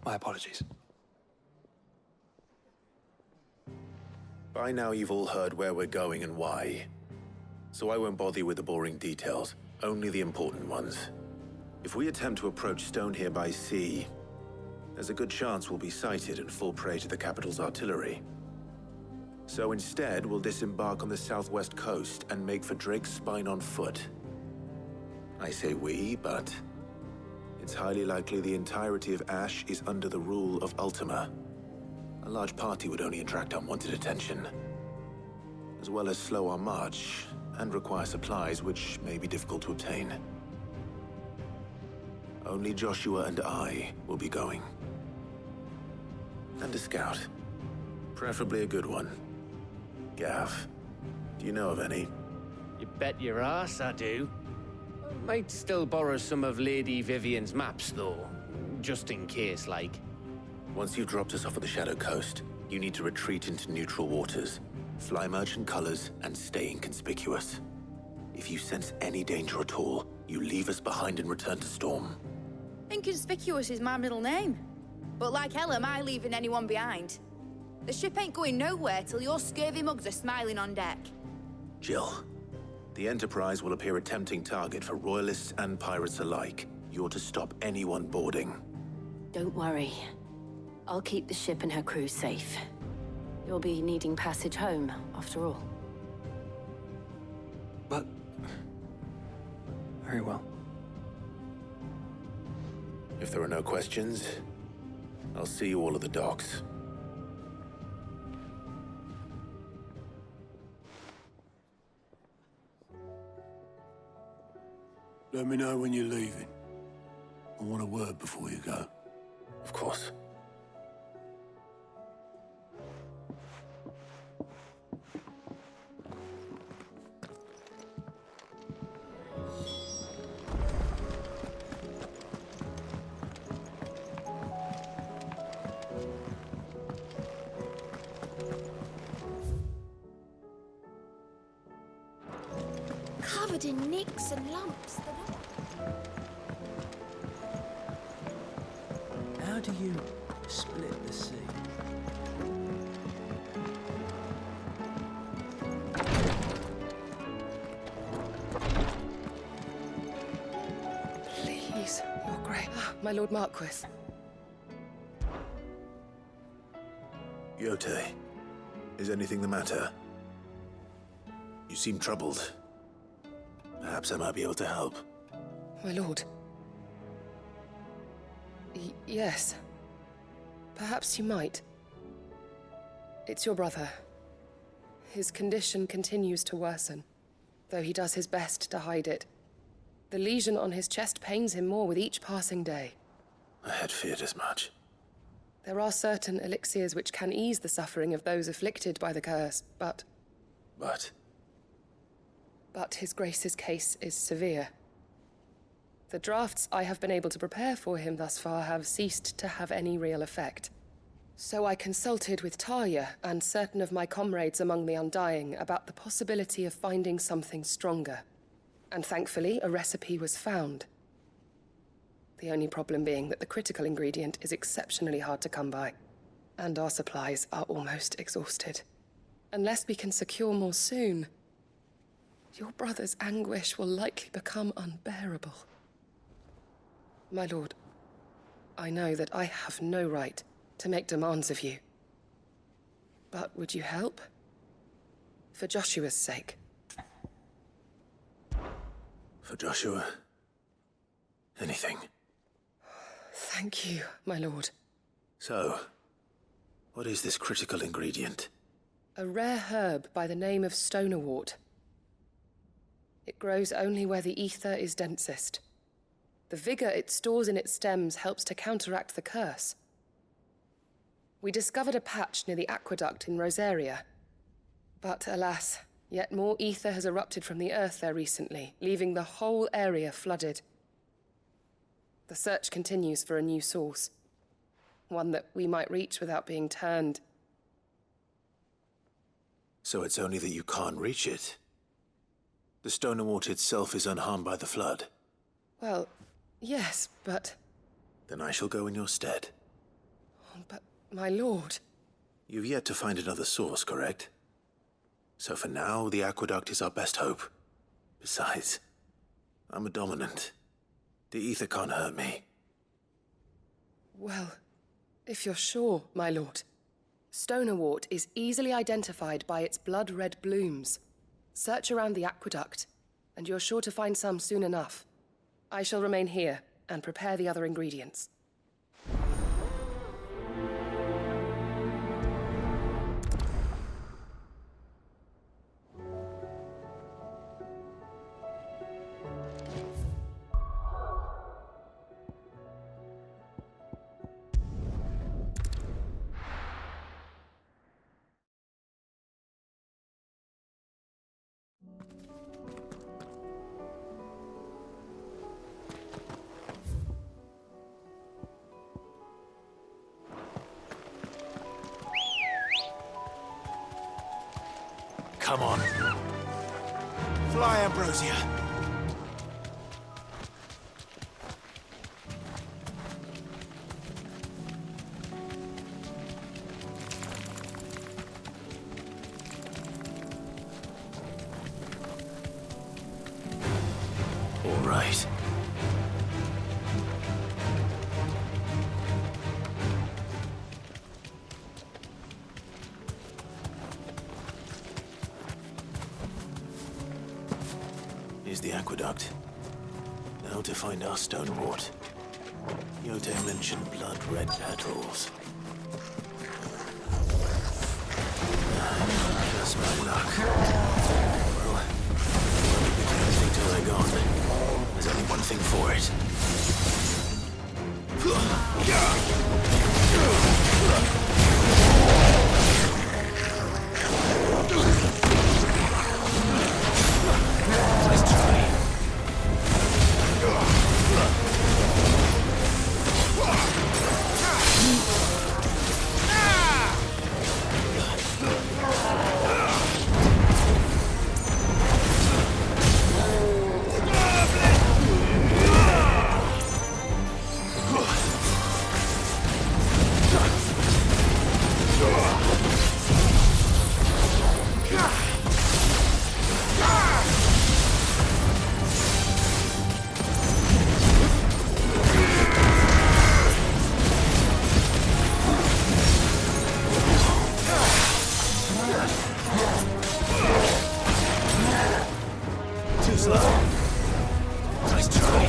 My apologies. By now you've all heard where we're going and why. So I won't bother you with the boring details, only the important ones. If we attempt to approach Stone here by sea, there's a good chance we'll be sighted and fall prey to the capital's artillery. So instead, we'll disembark on the southwest coast and make for Drake's Spine on foot. I say we, but it's highly likely the entirety of Ash is under the rule of Ultima. A large party would only attract unwanted attention, as well as slow our march and require supplies which may be difficult to obtain. Only Joshua and I will be going. And a scout. Preferably a good one. Gav. Do you know of any? You bet your ass I do. Might still borrow some of Lady Vivian's maps, though. Just in case, like. Once you've dropped us off at the Shadow Coast, you need to retreat into neutral waters, fly merchant colors, and stay inconspicuous. If you sense any danger at all, you leave us behind and return to Storm. Inconspicuous is my middle name. But like hell am I leaving anyone behind. The ship ain't going nowhere till your scurvy mugs are smiling on deck. Jill, the Enterprise will appear a tempting target for royalists and pirates alike. You're to stop anyone boarding. Don't worry. I'll keep the ship and her crew safe. You'll be needing passage home, after all. But... very well. If there are no questions, I'll see you all at the docks. Let me know when you're leaving. I want a word before you go. Of course. Covered in nicks and lumps. How do you split the sea? Please, Your Grace. My Lord Marquis. Yote, is anything the matter? You seem troubled. Perhaps I might be able to help. My lord. Yes. Perhaps you might. It's your brother. His condition continues to worsen, though he does his best to hide it. The lesion on his chest pains him more with each passing day. I had feared as much. There are certain elixirs which can ease the suffering of those afflicted by the curse, but... But His Grace's case is severe. The drafts I have been able to prepare for him thus far have ceased to have any real effect. So I consulted with Talia and certain of my comrades among the Undying about the possibility of finding something stronger. And thankfully, a recipe was found. The only problem being that the critical ingredient is exceptionally hard to come by, and our supplies are almost exhausted. Unless we can secure more soon, your brother's anguish will likely become unbearable. My lord, I know that I have no right to make demands of you. But would you help? For Joshua's sake. For Joshua? Anything. Thank you, my lord. So, what is this critical ingredient? A rare herb by the name of stonerwort. It grows only where the ether is densest. The vigor it stores in its stems helps to counteract the curse. We discovered a patch near the aqueduct in Rosaria. But alas, yet more ether has erupted from the earth there recently, leaving the whole area flooded. The search continues for a new source. One that we might reach without being turned. So it's only that you can't reach it? The Stonerwort itself is unharmed by the flood? Well, yes, but... Then I shall go in your stead. But, my lord... You've yet to find another source, correct? So for now, the aqueduct is our best hope. Besides, I'm a dominant. The ether can't hurt me. Well, if you're sure, my lord. Stonerwort is easily identified by its blood-red blooms. Search around the aqueduct, and you're sure to find some soon enough. I shall remain here and prepare the other ingredients. Fly, Ambrosia. All right. Here's the aqueduct. Now to find our stonewort. Yote mentioned blood-red petals. Just my luck. Well, won't be anything till they're gone. There's only one thing for it. Nice try. Too slow. Nice try.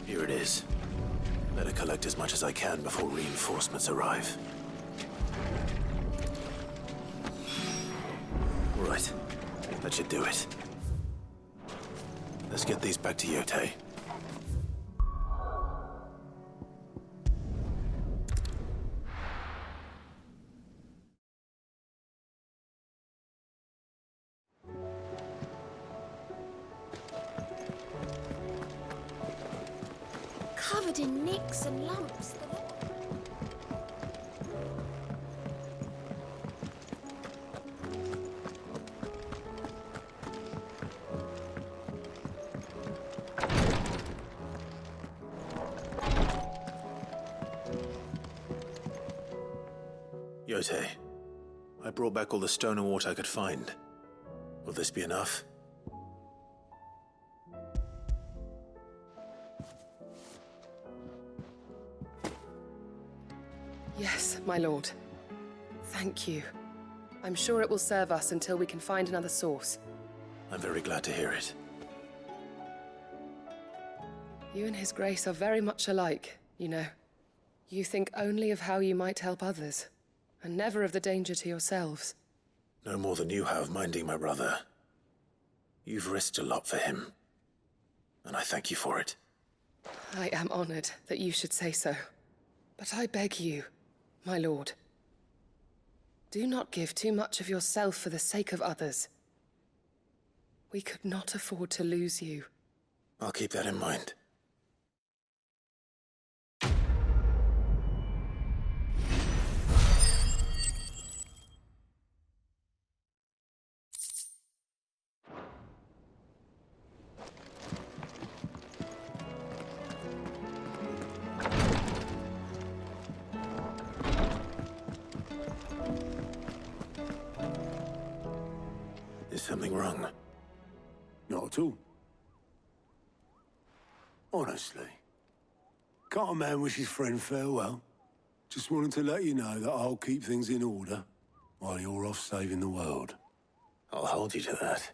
Here it is. Better collect as much as I can before reinforcements arrive. All right. That should do it. Let's get these back to Yote. Covered in nicks and lumps. Yote, I brought back all the stone and water I could find. Will this be enough? Yes, my lord. Thank you. I'm sure it will serve us until we can find another source. I'm very glad to hear it. You and His Grace are very much alike, you know. You think only of how you might help others, and never of the danger to yourselves. No more than you have minding my brother. You've risked a lot for him, and I thank you for it. I am honored that you should say so. But I beg you, my lord, do not give too much of yourself for the sake of others. We could not afford to lose you. I'll keep that in mind. Is something wrong? Not at all. Honestly. Can't a man wish his friend farewell? Just wanted to let you know that I'll keep things in order while you're off saving the world. I'll hold you to that.